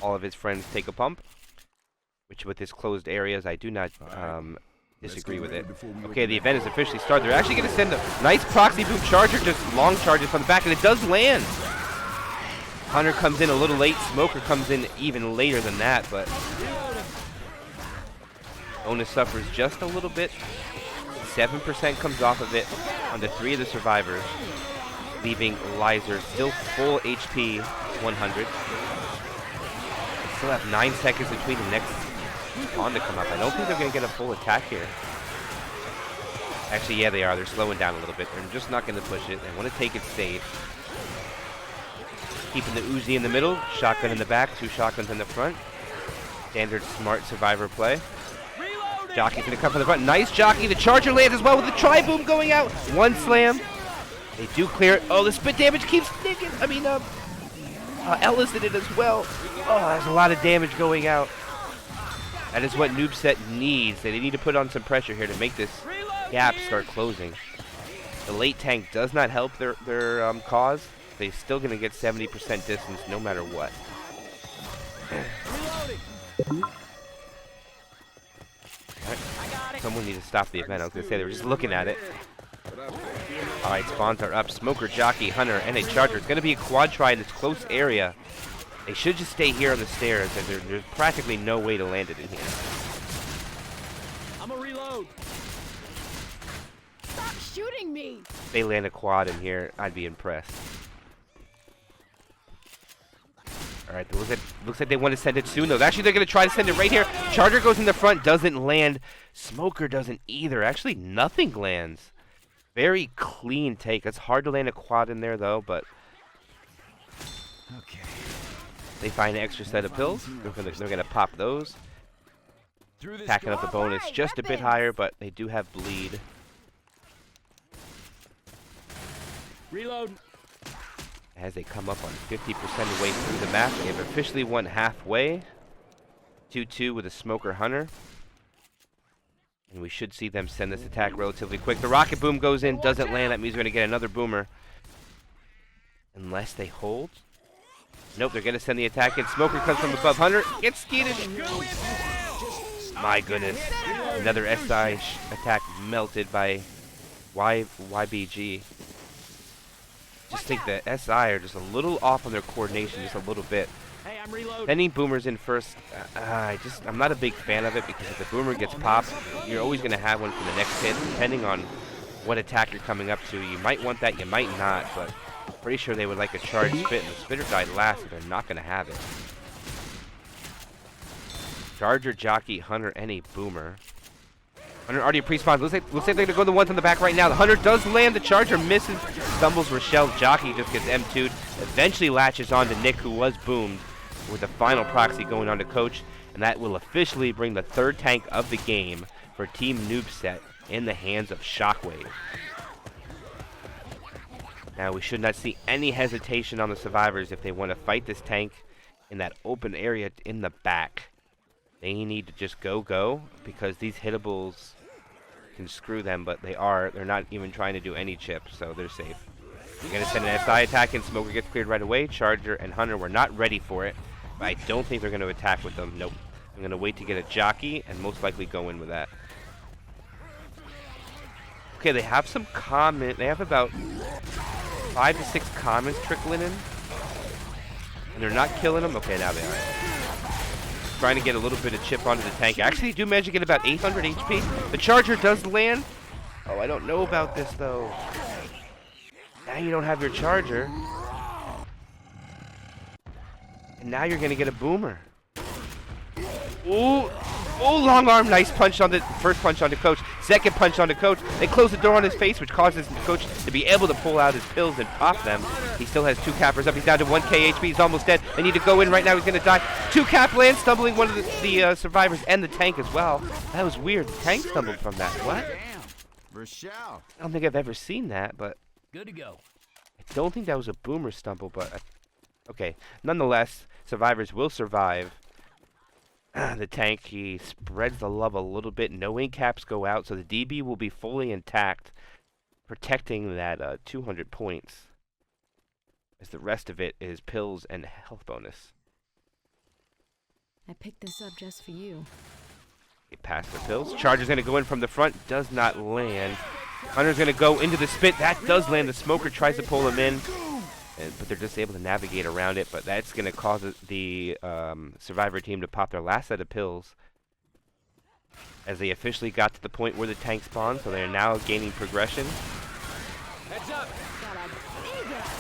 All of his friends take a pump. Which with this closed areas, I do not disagree with it. Okay, the event is officially started. They're actually going to send a nice proxy boom charger, just long charges from the back, and it does land. Hunter comes in a little late. Smoker comes in even later than that, but Bonus suffers just a little bit. 7% comes off of it on the 3 of the survivors, leaving Lizer still full HP 100. They still have 9 seconds between the next spawn to come up. I don't think they're going to get a full attack here. Actually, yeah, they are. They're slowing down a little bit. They're just not going to push it. They want to take it safe. Keeping the Uzi in the middle, shotgun in the back, 2 shotguns in the front. Standard smart survivor play. Jockey's going to come from the front. Nice jockey. The charger lands as well with the tri-boom going out. 1 slam. They do clear it. Oh, the spit damage keeps sticking. I mean, Ellis did it as well. Oh, there's a lot of damage going out. That is what Noobsent needs. They need to put on some pressure here to make this gap start closing. The late tank does not help their cause. They're still going to get 70% distance no matter what. Right. Someone needs to stop the event. I was going to say they were just looking at it. Alright, spawns are up. Smoker, Jockey, Hunter, and a Charger. It's going to be a quad try in this close area. They should just stay here on the stairs, and there's practically no way to land it in here. I'm a reload. Stop shooting me! If they land a quad in here, I'd be impressed. Alright, looks like they want to send it soon, though. Actually, they're going to try to send it right here. Charger goes in the front, doesn't land. Smoker doesn't either. Actually, nothing lands. Very clean take. It's hard to land a quad in there, though, but Okay. they find an extra set of pills. They're gonna pop those. Packing up the bonus just a bit higher, but they do have bleed. Reload. As they come up on 50% of the way through the map, they have officially won halfway. 2-2 with a Smoker Hunter. And we should see them send this attack relatively quick. The rocket boom goes in, doesn't land. That means we're going to get another boomer. Unless they hold. Nope, they're going to send the attack in. Smoker comes from above. Hunter gets skeeted. My goodness. Another SI attack melted by YBG. Just think the SI are just a little off on their coordination, just a little bit. Hey, I'm reloading. Sending boomers in first, I'm not a big fan of it, because if the boomer gets popped, you're always going to have one for the next hit, depending on what attack you're coming up to. You might want that, you might not, but I'm pretty sure they would like a charge spit, and the spitter died last, so they're not going to have it. Charger, Jockey, Hunter, and a boomer. Hunter already pre-spawned. Looks like they're going to go the ones on the back right now. The Hunter does land. The Charger misses. Stumbles Rochelle. Jockey just gets M2'd. Eventually latches on to Nick, who was boomed, with the final proxy going on to Coach. And that will officially bring the 3rd tank of the game for Team Noobsent in the hands of Shockwave. Now, we should not see any hesitation on the survivors if they want to fight this tank in that open area in the back. They need to just go, because these hittables can screw them, but they're not even trying to do any chips, so they're safe. We're going to send an SI attack in. Smoker gets cleared right away. Charger and Hunter were not ready for it, but I don't think they're going to attack with them. Nope. I'm going to wait to get a Jockey and most likely go in with that. Okay, they have some comment. They have about 5 to 6 comments trickling in, and they're not killing them. Okay, now they are. Trying to get a little bit of chip onto the tank. Actually, do manage to get about 800 HP. The Charger does land. Oh, I don't know about this, though. Now you don't have your Charger. And now you're going to get a boomer. Ooh. Oh, long arm, nice punch on the first punch on the coach, second punch on the coach. They close the door on his face, which causes the coach to be able to pull out his pills and pop them. He still has 2 cappers up. He's down to 1k HP. He's almost dead. They need to go in right now. He's going to die. 2 cap lands, stumbling one of the survivors and the tank as well. That was weird. The tank stumbled from that. What? Damn. Rochelle. I don't think I've ever seen that, but Good to go. I don't think that was a boomer stumble, but okay. Nonetheless, survivors will survive. The tank, he spreads the love a little bit. No ink caps go out, so the DB will be fully intact, protecting that 200 points. As the rest of it is pills and health bonus. I picked this up just for you. He passed the pills. Charger's going to go in from the front. Does not land. Hunter's going to go into the spit. That does land. The smoker tries to pull him in. But they're just able to navigate around it. But that's going to cause the survivor team to pop their last set of pills. As they officially got to the point where the tank spawned. So they're now gaining progression. Heads up.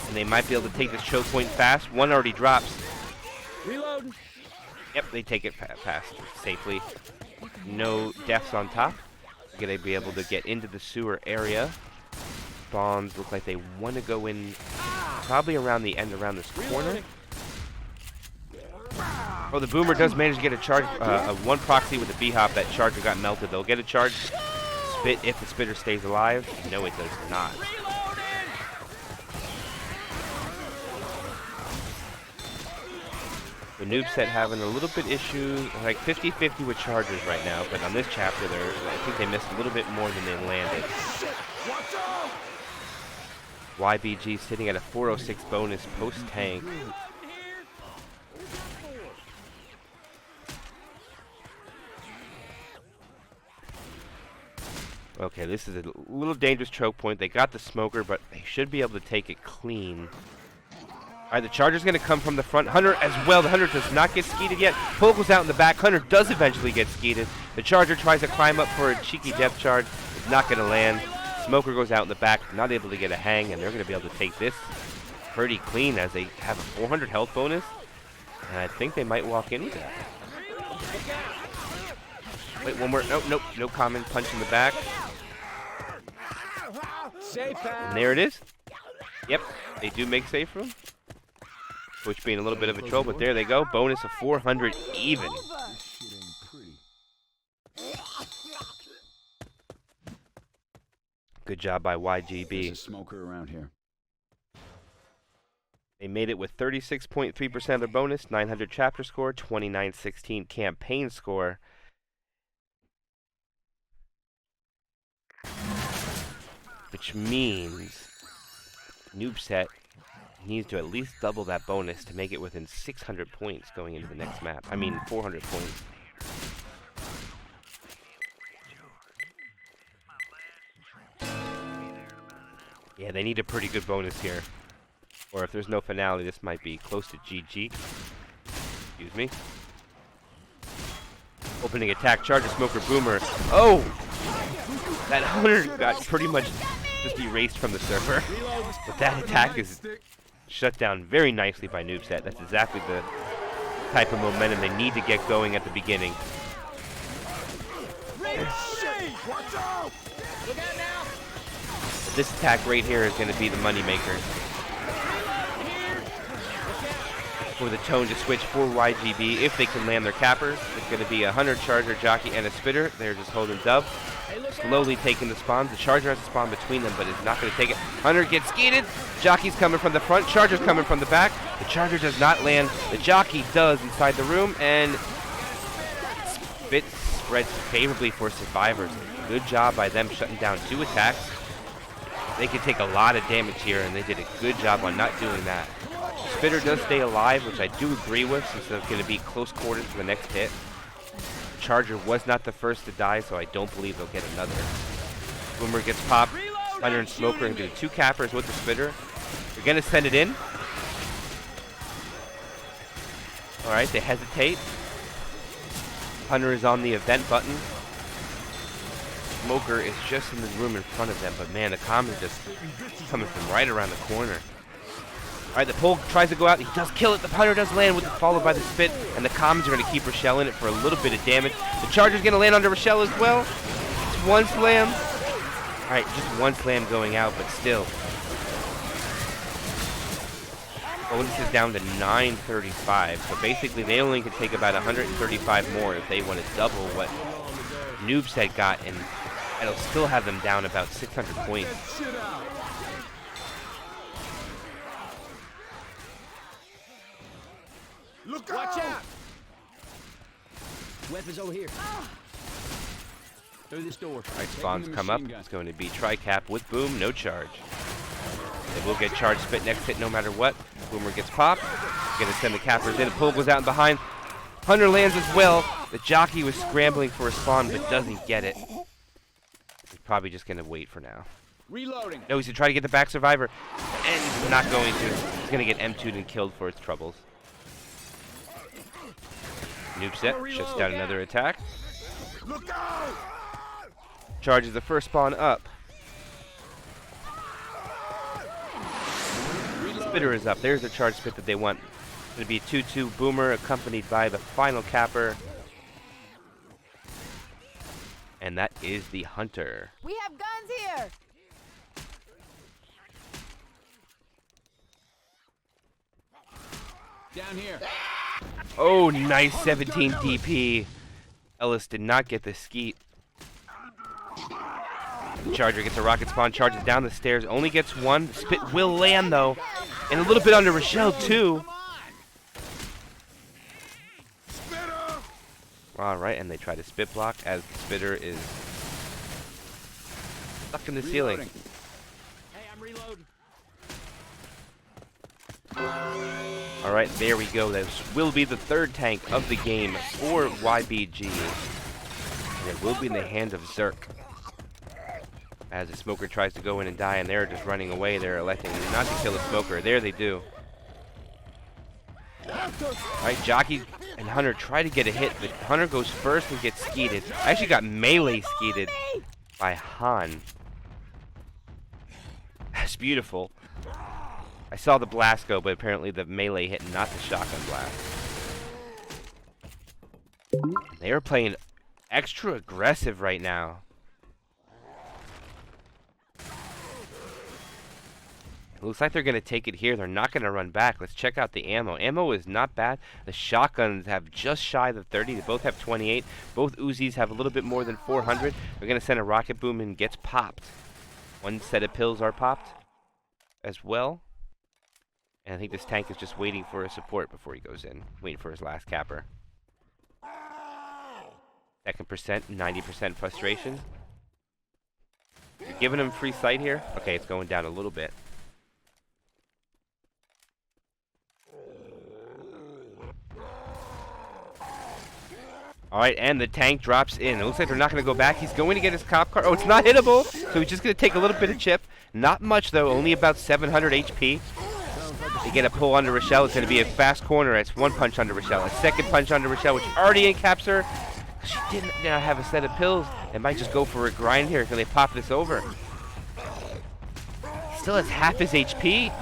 And they might be able to take this choke point fast. One already drops. Reload. Yep, they take it past safely. No deaths on top. They're going to be able to get into the sewer area. Spawns look like they want to go in probably around the end, around this corner. Oh, the boomer does manage to get a charge, one proxy with the B-hop. That charger got melted. They'll get a charge spit if the spitter stays alive. No, it does not. The Noobsent having a little bit issues, like 50-50 with chargers right now, but on this chapter, I think they missed a little bit more than they landed. YBG sitting at a 406 bonus post-tank. Okay, this is a little dangerous choke point. They got the smoker, but they should be able to take it clean. Alright, the charger's going to come from the front. Hunter as well. The Hunter does not get skeeted yet. Pull goes out in the back. Hunter does eventually get skeeted. The charger tries to climb up for a cheeky depth charge. It's not going to land. Smoker goes out in the back, not able to get a hang, and they're going to be able to take this pretty clean as they have a 400 health bonus. And I think they might walk into that. Wait, one more. Nope, no common punch in the back. And there it is. Yep, they do make safe room. Which being a little bit of a troll, but there they go. Bonus of 400 even. Good job by YGB. There's a smoker around here. They made it with 36.3% of their bonus, 900 chapter score, 2916 campaign score. Which means Noobsent needs to at least double that bonus to make it within 600 points going into the next map. I mean, 400 points. Yeah, they need a pretty good bonus here. Or if there's no finale, this might be close to GG. Excuse me. Opening attack, charger, smoker, boomer. Oh! That Hunter got pretty much just erased from the server. But that attack is shut down very nicely by Noobsent. That's exactly the type of momentum they need to get going at the beginning. This attack right here is going to be the moneymaker. For the tone to switch for YGB, if they can land their cappers, it's going to be a Hunter, Charger, Jockey, and a Spitter. They're just holding dub. Slowly taking the spawns. The Charger has to spawn between them, but is not going to take it. Hunter gets skeeted. Jockey's coming from the front. Charger's coming from the back. The Charger does not land. The Jockey does inside the room, and Spit spreads favorably for survivors. Good job by them shutting down 2 attacks. They can take a lot of damage here, and they did a good job on not doing that. Spitter does stay alive, which I do agree with, since they're going to be close quarters for the next hit. The Charger was not the first to die, so I don't believe they'll get another. Boomer gets popped. Hunter and Smoker and do 2 cappers with the Spitter. They're going to send it in. Alright, they hesitate. Hunter is on the event button. Smoker is just in the room in front of them, but man, the comm is just coming from right around the corner. Alright, the pole tries to go out. He does kill it. The Hunter does land with it, followed by the spit. And the comms are going to keep Rochelle in it for a little bit of damage. The Charger's going to land onto Rochelle as well. Just one slam. Alright, just one slam going out, but still. Bonus is down to 935. So basically, they only can take about 135 more if they want to double what Noobsent got. And it'll still have them down about 600 points. Look out! Watch out! Weapons over here. Through this door. Alright, spawns come up. It's going to be Tri-Cap with Boom, no charge. They will get charge spit next hit no matter what. Boomer gets popped. Gonna send the cappers in. Pull goes out and behind. Hunter lands as well. The jockey was scrambling for a spawn but doesn't get it. He's probably just gonna wait for now. Reloading. No, he's gonna try to get the back survivor. And he's not going to. He's gonna get M2'd and killed for his troubles. Noobsent shuts down another attack. Look out! Charges the first spawn up. Spitter is up. There's the charge spit that they want. It's going to be a 2-2 Boomer accompanied by the final capper. And that is the Hunter. We have guns here. Down here. Oh, nice 17 DP. Ellis did not get the skeet. Charger gets a rocket spawn, charges down the stairs, only gets one. Spit will land though. And a little bit under Rochelle too. Alright, and they try to spit block as the spitter is stuck in the ceiling. Hey, I'm reloading. Alright, there we go. This will be the third tank of the game for YBG. And it will be in the hands of Zerk. As the smoker tries to go in and die, and they're just running away. They're electing not to kill the smoker. There they do. Alright, Jockey and Hunter try to get a hit, but Hunter goes first and gets skeeted. I actually got melee skeeted by Han. That's beautiful. I saw the blast go, but apparently the melee hit, not the shotgun blast. They are playing extra aggressive right now. Looks like they're going to take it here. They're not going to run back. Let's check out the ammo. Ammo is not bad. The shotguns have just shy of 30. They both have 28. Both Uzis have a little bit more than 400. They're going to send a rocket boom and gets popped. One set of pills are popped as well. And I think this tank is just waiting for a support before he goes in. Waiting for his last capper. Second percent, 90% frustration. You're giving him free sight here. Okay, it's going down a little bit. Alright, and the tank drops in. It looks like they're not going to go back. He's going to get his cop car. Oh, it's not hittable. So he's just going to take a little bit of chip. Not much, though. Only about 700 HP. They get a pull onto Rochelle. It's going to be a fast corner. It's one punch onto Rochelle. A second punch onto Rochelle, which already encaps her. She didn't have a set of pills. They might just go for a grind here. Can they pop this over? Still has half his HP.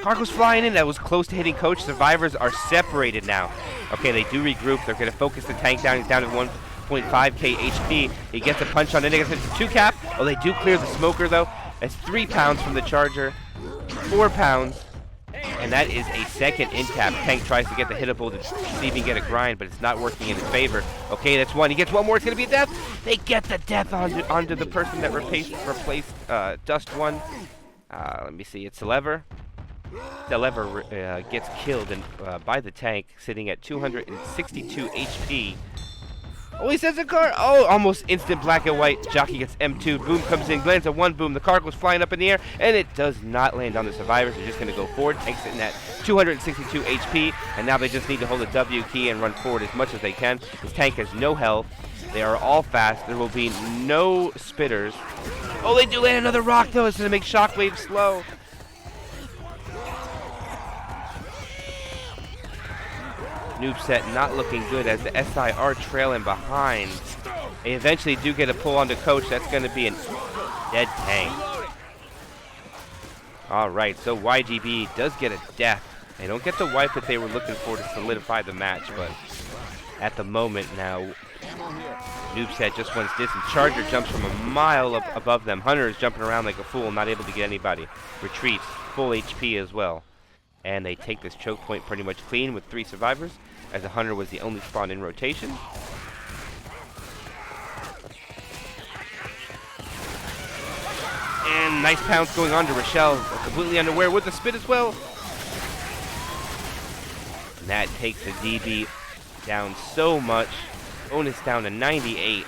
Car goes flying in. That was close to hitting Coach. Survivors are separated now. Okay, they do regroup. They're going to focus the tank down. He's down to 1.5k HP. He gets a punch on it. It's a 2 cap. Oh, they do clear the smoker, though. That's 3 pounds from the Charger. 4 pounds. And that is a second in cap. Tank tries to get the hittable to see if he can get a grind, but it's not working in his favor. Okay, that's one. He gets one more. It's going to be a death. They get the death onto the person that replaced Dust 1. Let me see. It's Lever. The Lever gets killed by the tank, sitting at 262 HP. Oh, he sends a car. Oh, almost instant black and white. Jockey gets M2. Boom comes in, lands a 1 boom. The car goes flying up in the air, and it does not land on the survivors. They're just going to go forward. Tank's sitting at 262 HP, and now they just need to hold the W key and run forward as much as they can. This tank has no health. They are all fast. There will be no spitters. Oh, they do land another rock, though. It's going to make Shockwave slow. Noobsent not looking good as the SI are trailing behind. They eventually do get a pull onto Coach. That's going to be a dead tank. Alright, so YGB does get a death. They don't get the wipe that they were looking for to solidify the match, but at the moment now, Noobsent just wants distance. Charger jumps from a mile up above them. Hunter is jumping around like a fool, not able to get anybody. Retreats, full HP as well. And they take this choke point pretty much clean with 3 survivors, as the Hunter was the only spawn in rotation. And nice pounce going on to Rochelle, completely unaware with the spit as well. And that takes the DB down so much. Bonus down to 98.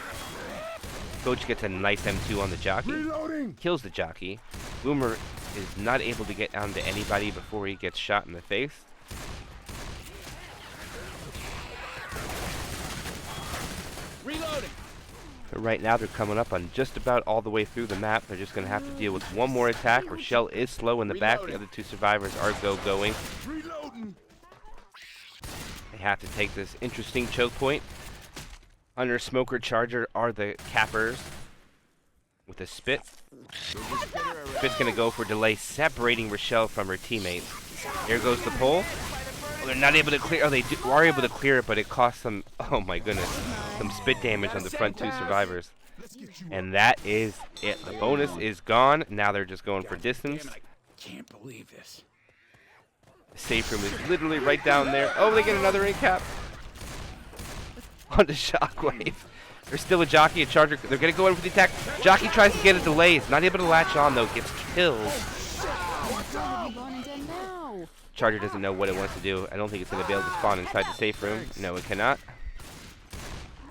Coach gets a nice M2 on the jockey. Reloading. Kills the jockey. Boomer is not able to get down to anybody before he gets shot in the face. Reloading. But right now they're coming up on just about all the way through the map. They're just going to have to deal with one more attack. Rochelle is slow in the back. The other 2 survivors are going. Reloading. They have to take this interesting choke point. Hunter, Smoker, Charger are the cappers with a spit. Spit's going to go for delay, separating Rochelle from her teammates. Here goes the pole. Oh, they're not able to clear. Oh, they are able to clear it, but it costs them, oh my goodness, some spit damage on the front 2 survivors. And that is it. The bonus is gone. Now they're just going for distance. Can't believe this. The safe room is literally right down there. Oh, they get another in-cap. On the Shockwave. There's still a jockey, a Charger. They're going to go in for the attack. Jockey tries to get a delay. He's not able to latch on, though. Gets killed. Charger doesn't know what it wants to do. I don't think it's going to be able to spawn inside the safe room. No, it cannot.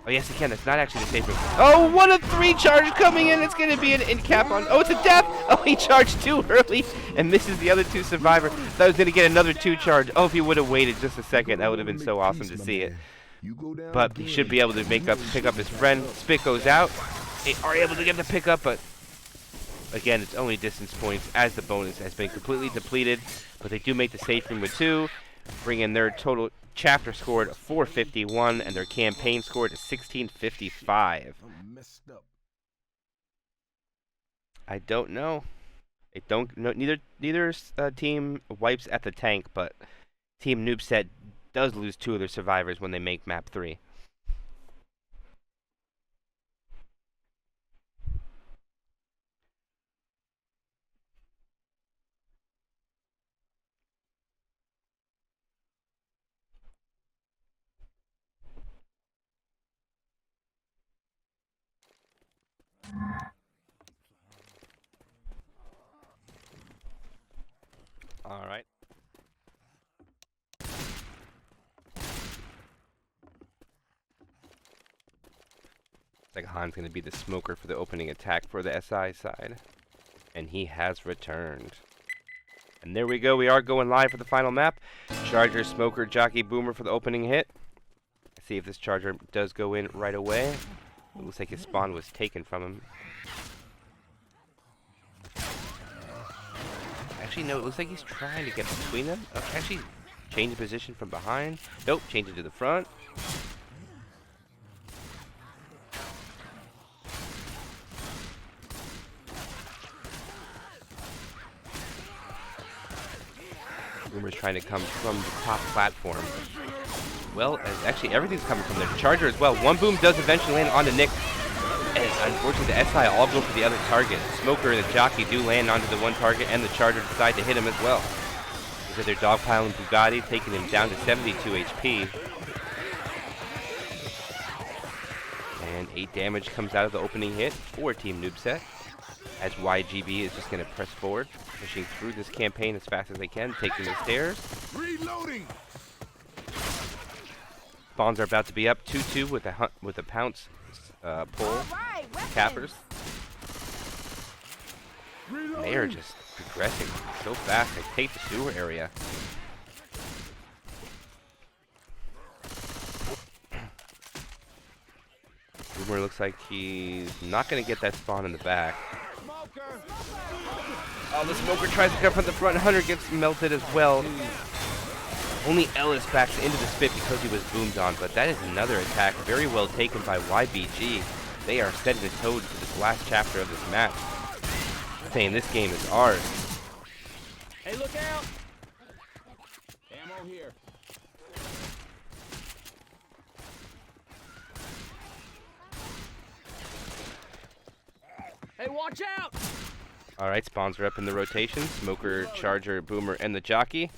Oh, yes, it can. It's not actually the safe room. Oh, 1 of 3 charge coming in. It's going to be an in-cap on. Oh, it's a death. Oh, he charged too early and misses the other 2 survivor. Thought he was going to get another 2 charge. Oh, if he would have waited just a second, that would have been so awesome to see it. But he should be able to pick up his friend. Spit goes out. They are able to get the pickup, but again, it's only distance points as the bonus has been completely depleted. But they do make the safe room with 2, bring in their total chapter score to 451 and their campaign score to 1655. I don't know. Neither team wipes at the tank, but Team Noobsent does lose 2 of their survivors when they make map 3. All right. Like Han's going to be the smoker for the opening attack for the SI side. And he has returned. And there we go. We are going live for the final map. Charger, Smoker, Jockey, Boomer for the opening hit. Let's see if this Charger does go in right away. It looks like his spawn was taken from him. Actually, no. It looks like he's trying to get between them. Actually, change the position from behind. Nope. Change it to the front. Boomer's trying to come from the top platform. Well, actually everything's coming from there. Charger as well. One boom does eventually land onto Nick. And unfortunately the SI all go for the other target. Smoker and the Jockey do land onto the one target, and the Charger decide to hit him as well. These are their dogpiling Bugatti, taking him down to 72 HP. And 8 damage comes out of the opening hit for Team Noobsent, as YGB is just going to press forward, pushing through this campaign as fast as they can, taking the stairs. Reloading. Spawns are about to be up 2-2 with a pounce pull. Cappers. They are just progressing so fast. They take the sewer area. Boomer looks like he's not going to get that spawn in the back. Oh, the Smoker tries to come from the front. Hunter gets melted as well. Only Ellis backs into the spit because he was boomed on, but that is another attack very well taken by YBG. They are setting the tone for this last chapter of this match, saying this game is ours. Hey, look out! Ammo here. Hey, watch out! All right, spawns are up in the rotation. Smoker, Charger, Boomer, and the Jockey.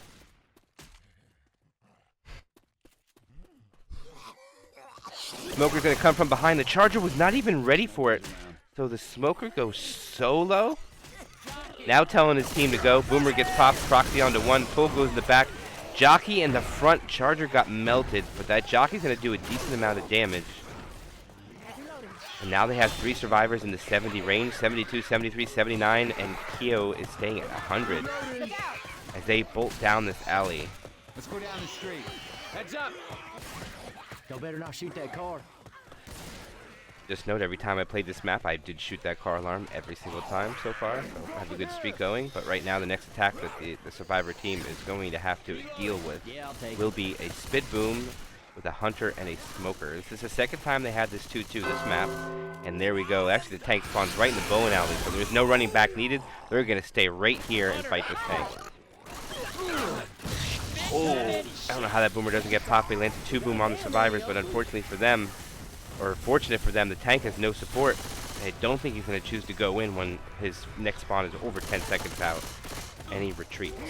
Smoker's going to come from behind. The Charger was not even ready for it. So the Smoker goes solo. Now telling his team to go. Boomer gets popped. Proxy onto one. Pull goes in the back. Jockey in the front. Charger got melted. But that Jockey's going to do a decent amount of damage. And now they have 3 survivors in the 70 range. 72, 73, 79. And Keo is staying at 100. As they bolt down this alley. Let's go down the street. Heads up! Y'all better not shoot that car. Just note, every time I played this map, I did shoot that car alarm every single time so far. So I have a good streak going. But right now, the next attack that the survivor team is going to have to deal with will be a Spit Boom with a Hunter and a Smoker. This is the second time they had this 2-2 this map. And there we go. Actually, the tank spawns right in the bowling alley. So there's no running back needed. They're going to stay right here and fight this tank. Oh, I don't know how that Boomer doesn't get popped. He lands a 2-boom on the survivors, but unfortunately for them, or fortunate for them, the tank has no support. I don't think he's going to choose to go in when his next spawn is over 10 seconds out. And he retreats.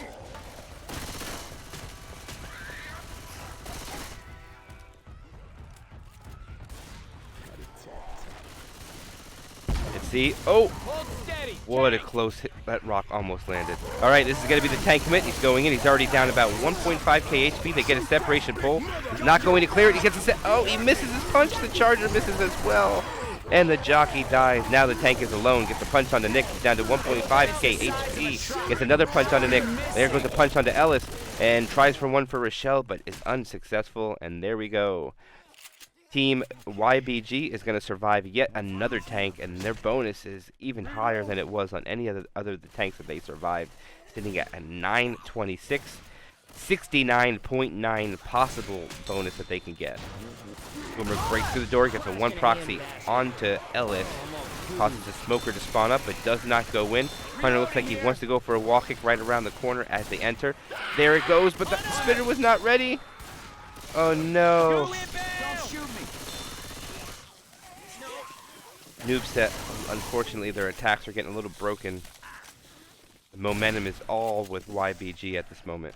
Let's see. Oh! What a close hit. That rock almost landed. All right, this is going to be the tank commit. He's going in. He's already down about 1.5k HP. They get a separation pull. He's not going to clear it. He gets a set. Oh, he misses his punch. The Charger misses as well. And the Jockey dies. Now the tank is alone. Gets a punch on the Nick. He's down to 1.5k HP. Gets another punch on the Nick. There goes a punch onto Ellis. And tries for one for Rochelle, but is unsuccessful. And there we go. Team YBG is going to survive yet another tank, and their bonus is even higher than it was on any other the tanks that they survived, sitting at a 926, 69.9 possible bonus that they can get. Boomer breaks through the door, gets a 1 proxy onto Ellis, causes the Smoker to spawn up, but does not go in. Hunter looks like he wants to go for a wall kick right around the corner as they enter. There it goes, but the Spitter was not ready. Oh no. Noobsent, unfortunately, their attacks are getting a little broken. The momentum is all with YBG at this moment.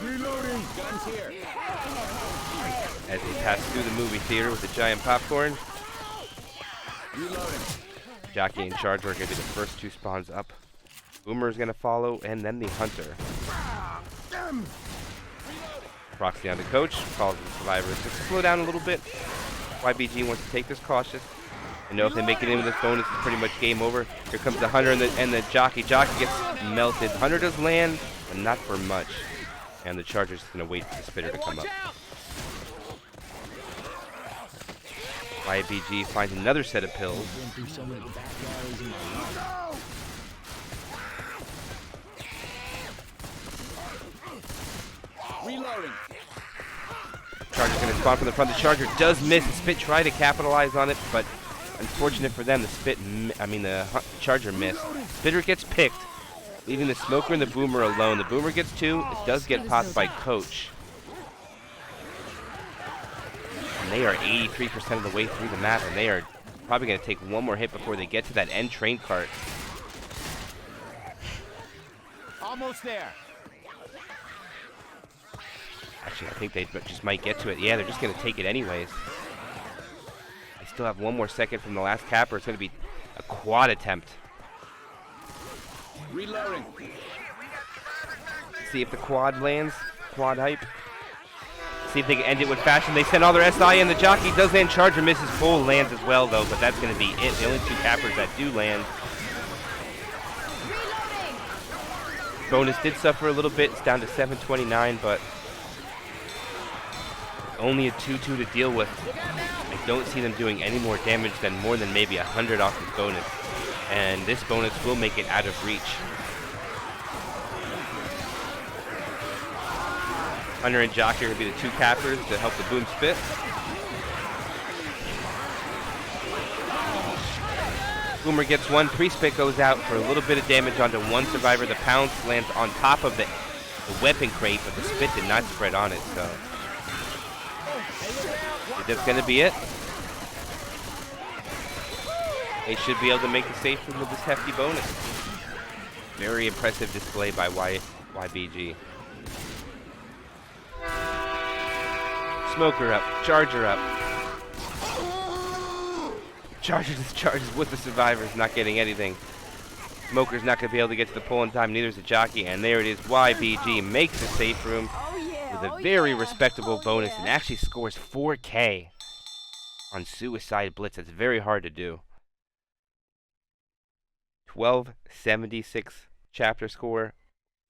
Reloading. Guns here. As they pass through the movie theater with the giant popcorn. Reloading. Jockey and Charger are going to be the first 2 spawns up. Boomer is going to follow, and then the Hunter. Proxy on the coach, calls the survivors to slow down a little bit. YBG wants to take this cautious. I know if they make it in with this bonus, it's pretty much game over. Here comes the Hunter and the Jockey. Jockey gets melted. Hunter does land, but not for much. And the Charger's going to wait for the Spitter to come up. YBG finds another set of pills. Reloading. Charger's going to spawn from the front. The Charger does miss. The Spit tried to capitalize on it, but unfortunate for them, the Charger missed. Spitter gets picked, leaving the Smoker and the Boomer alone. The Boomer gets 2. It does get popped by Coach. And they are 83% of the way through the map, and they are probably going to take one more hit before they get to that end train cart. Almost there. Actually, I think they just might get to it. Yeah, they're just going to take it anyways. They still have 1 more second from the last capper. It's going to be a quad attempt. Reloading. See if the quad lands. Quad hype. See if they can end it with fashion. They send all their SI in. The Jockey does land. Charger misses. Full lands as well, though, but that's going to be it. The only 2 cappers that do land. Bonus did suffer a little bit. It's down to 729, but only a 2-2 to deal with. I don't see them doing any more damage than more than maybe 100 off this bonus. And this bonus will make it out of reach. Hunter and Jockey are going to be the 2 cappers to help the Boom spit. Boomer gets one. Pre-spit goes out for a little bit of damage onto one survivor. The pounce lands on top of the weapon crate, but the spit did not spread on it, so that's going to be it. They should be able to make the safe room with this hefty bonus. Very impressive display by YBG. Smoker up, Charger up. Charges with the survivors, not getting anything. Smoker's not going to be able to get to the pole in time, neither is the jockey, and there it is. YBG makes the safe room with a very respectable bonus and actually scores 4K on Suicide Blitz. That's very hard to do. 1276 chapter score,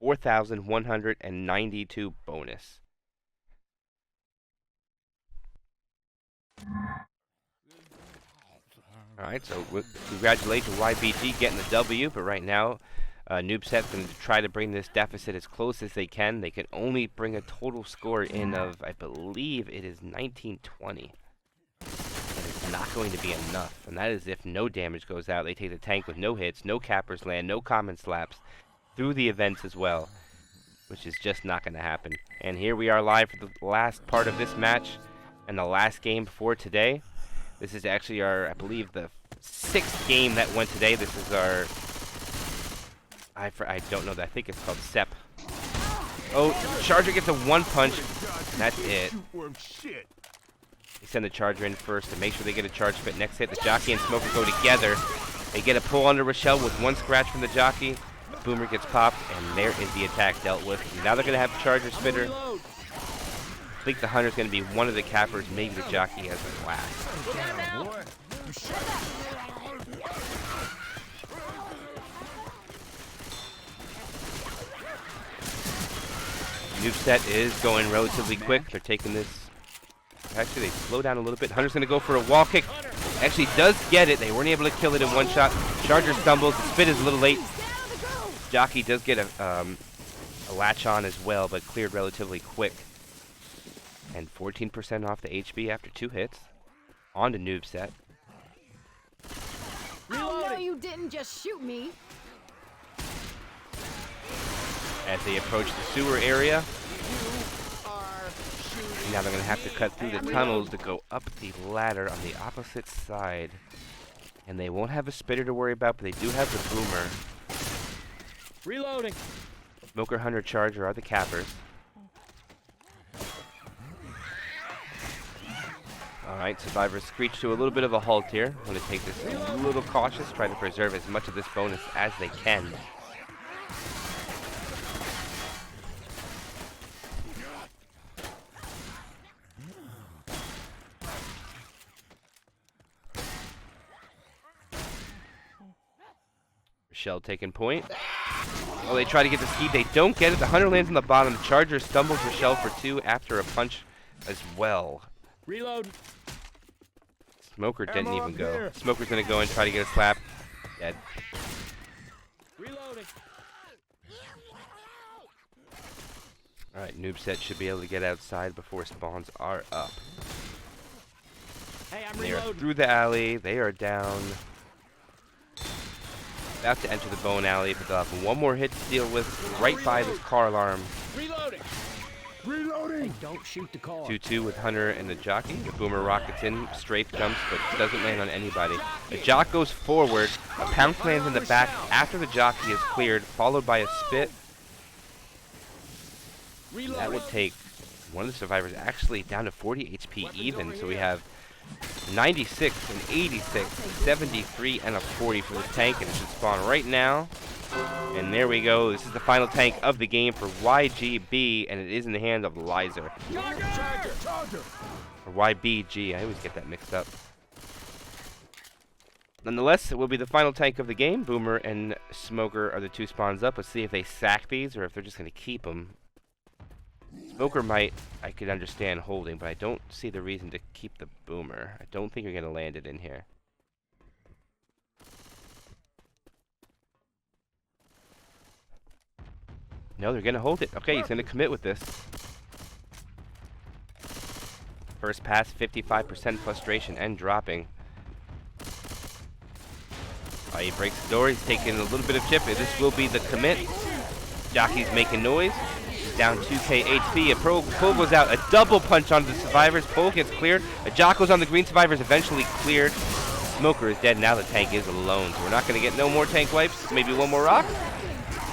4,192 bonus. Alright, so congratulations YBG getting the W, but right now Noobsent's going to try to bring this deficit as close as they can. They can only bring a total score in of, I believe it is 1920. And it's not going to be enough, and that is if no damage goes out. They take the tank with no hits, no cappers land, no common slaps through the events as well, which is just not going to happen. And here we are live for the last part of this match and the last game for today. This is actually our, I believe, the 6th game that went today. This is our, I don't know, I think it's called SEP. Oh, Charger gets a 1-punch, and that's it. They send the Charger in first to make sure they get a charge spit. Next hit, the jockey and Smoker go together. They get a pull onto Rochelle with 1 scratch from the jockey. The Boomer gets popped, and there is the attack dealt with. Now they're going to have the Charger spitter. I think the Hunter's going to be one of the cappers, maybe the jockey as the last. Noobsent is going relatively quick. They're taking this. Actually, they slow down a little bit. Hunter's going to go for a wall kick. Actually does get it. They weren't able to kill it in one shot. Charger stumbles. The spit is a little late. Jockey does get a latch on as well, but cleared relatively quick. And 14% off the HP after 2 hits. On to Noobsent. Oh no, you didn't just shoot me. As they approach the sewer area. Now they're going to have to cut through the tunnels to go up the ladder on the opposite side. And they won't have a spitter to worry about, but they do have the Boomer. Reloading. Smoker, Hunter, Charger are the cappers. Alright, survivors screech to a little bit of a halt here. I'm going to take this a little cautious, try to preserve as much of this bonus as they can. Rochelle taking point. Oh, they try to get the ski. They don't get it. The Hunter lands on the bottom. The Charger stumbles Rochelle for 2 after a punch as well. Reload. Smoker didn't even go. Smoker's going to go and try to get a slap. Dead. Reloading. Alright, Noobsent should be able to get outside before spawns are up. Hey, I'm They are reloading. through the alley. They are down. About to enter the bone alley, but they'll have one more hit to deal with right by this car alarm. Reloading. Reloading! Hey, don't shoot the car. 2-2 with Hunter and the jockey. The Boomer rockets in, strafe jumps, but doesn't land on anybody. The jock goes forward. A pounce lands in the back after the jockey is cleared, followed by a spit. That would take one of the survivors actually down to 40 HP even. So we have 96 and 86, 73 and a 40 for this tank, and it should spawn right now. And there we go. This is the final tank of the game for YGB, and it is in the hand of Lizer. Or YBG. I always get that mixed up. Nonetheless, it will be the final tank of the game. Boomer and Smoker are the 2 spawns up. Let's see if they sack these or if they're just going to keep them. Smoker might, I could understand holding, but I don't see the reason to keep the Boomer. I don't think you're going to land it in here. No, they're going to hold it. Okay, he's going to commit with this. First pass, 55% frustration and dropping. He breaks the door. He's taking a little bit of chip. This will be the commit. Jockey's making noise. He's down 2k HP. A pull goes out. A double punch onto the survivors. Pull gets cleared. A Jock goes on the green survivors. Eventually cleared. Smoker is dead. Now the tank is alone. So we're not going to get no more tank wipes. Maybe one more rock.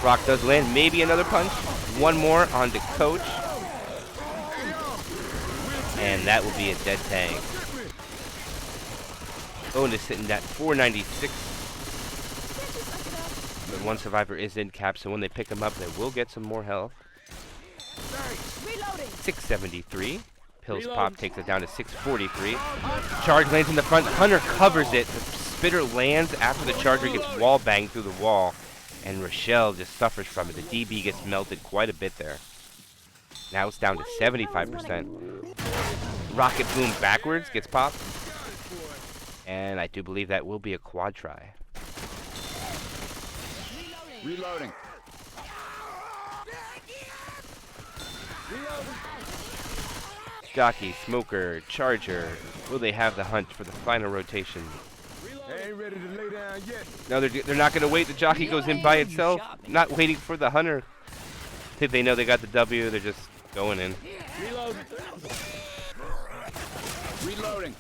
Rock does land. Maybe another punch. One more onto Coach. And that will be a dead tank. Owen is sitting at 496. But one survivor is in cap, so when they pick him up, they will get some more health. 673. Pills Pop takes it down to 643. Charge lands in the front. Hunter covers it. The Spitter lands after the Charger gets wall banged through the wall. And Rochelle just suffers from it. The DB gets melted quite a bit there. Now it's down to 75%. Rocket Boom backwards gets popped. And I do believe that will be a quad try. Reloading. Jockey, Smoker, Charger. Will they have the hunt for the final rotation? I ain't ready to lay down yet. No, they're not going to wait. The Jockey goes in by itself. Not waiting for the Hunter. I think they know they got the W. They're just going in. Reload. Reloading.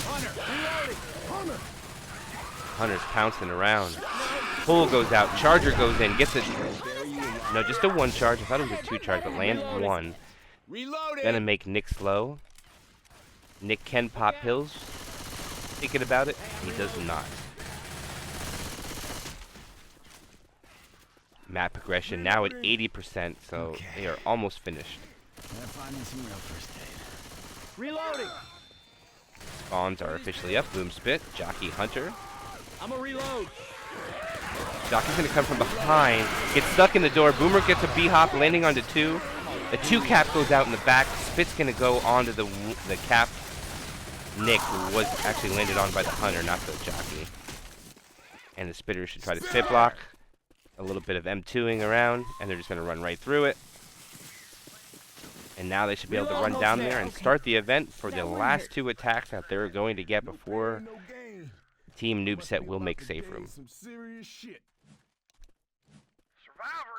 Hunter. Reloading. Hunter. Hunter's pouncing around. Pull goes out. Charger goes in. Gets it. No, just a one charge. I thought it was a two charge, but lands one. Reloading. Gonna make Nick slow. Nick can pop pills. Thinking about it, he does not. Map progression now at 80%, so they are almost finished. Find me some real first aid. Reloading. Spawns are officially up. Boom Spit, Jockey, Hunter. I'm a reload. Jockey's gonna come from behind. Gets stuck in the door. Boomer gets a B-hop, landing onto two. The two cap goes out in the back. Spit's gonna go onto the cap. Nick was actually landed on by the Hunter, not the Jockey. And the Spitter should try to spit block. A little bit of M2ing around, and they're just gonna run right through it. And now they should be able to run down there and start the event for the last two attacks that they're going to get before Team Noobsent will make safe room.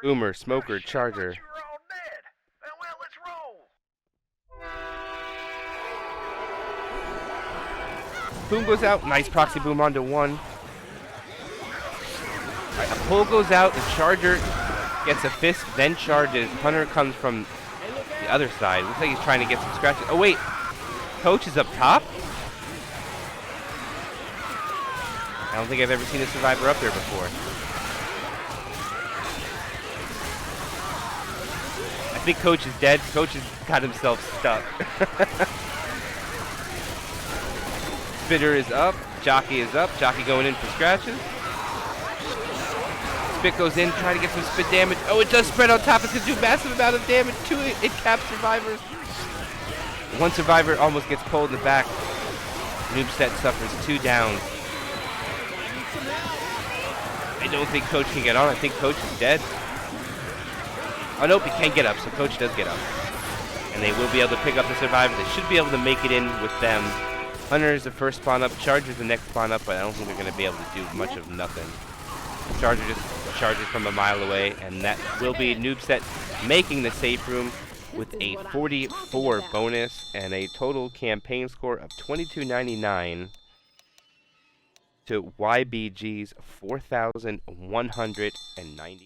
Boomer, Smoker, Charger. Boom goes out. Nice proxy boom onto one. Alright, a pull goes out. The Charger gets a fist, then charges. Hunter comes from the other side. Looks like he's trying to get some scratches. Oh, wait. Coach is up top? I don't think I've ever seen a survivor up there before. I think Coach is dead. Coach has got himself stuck. Spitter is up. Jockey is up. Jockey going in for scratches. Spit goes in, trying to get some spit damage. Oh, it does spread on top. It's going to do massive amount of damage to it. It caps survivors. One survivor almost gets pulled in the back. Noobsent suffers 2 downs. I don't think Coach can get on. I think Coach is dead. Oh, nope, he can't get up, so Coach does get up. And they will be able to pick up the survivor. They should be able to make it in with them. Hunter is the first spawn up. Charger is the next spawn up, but I don't think they're going to be able to do much of nothing. Charger just charges from a mile away, and that will be Noobsent making the safe room with a 44 bonus and a total campaign score of 2299 to YBG's 4,190.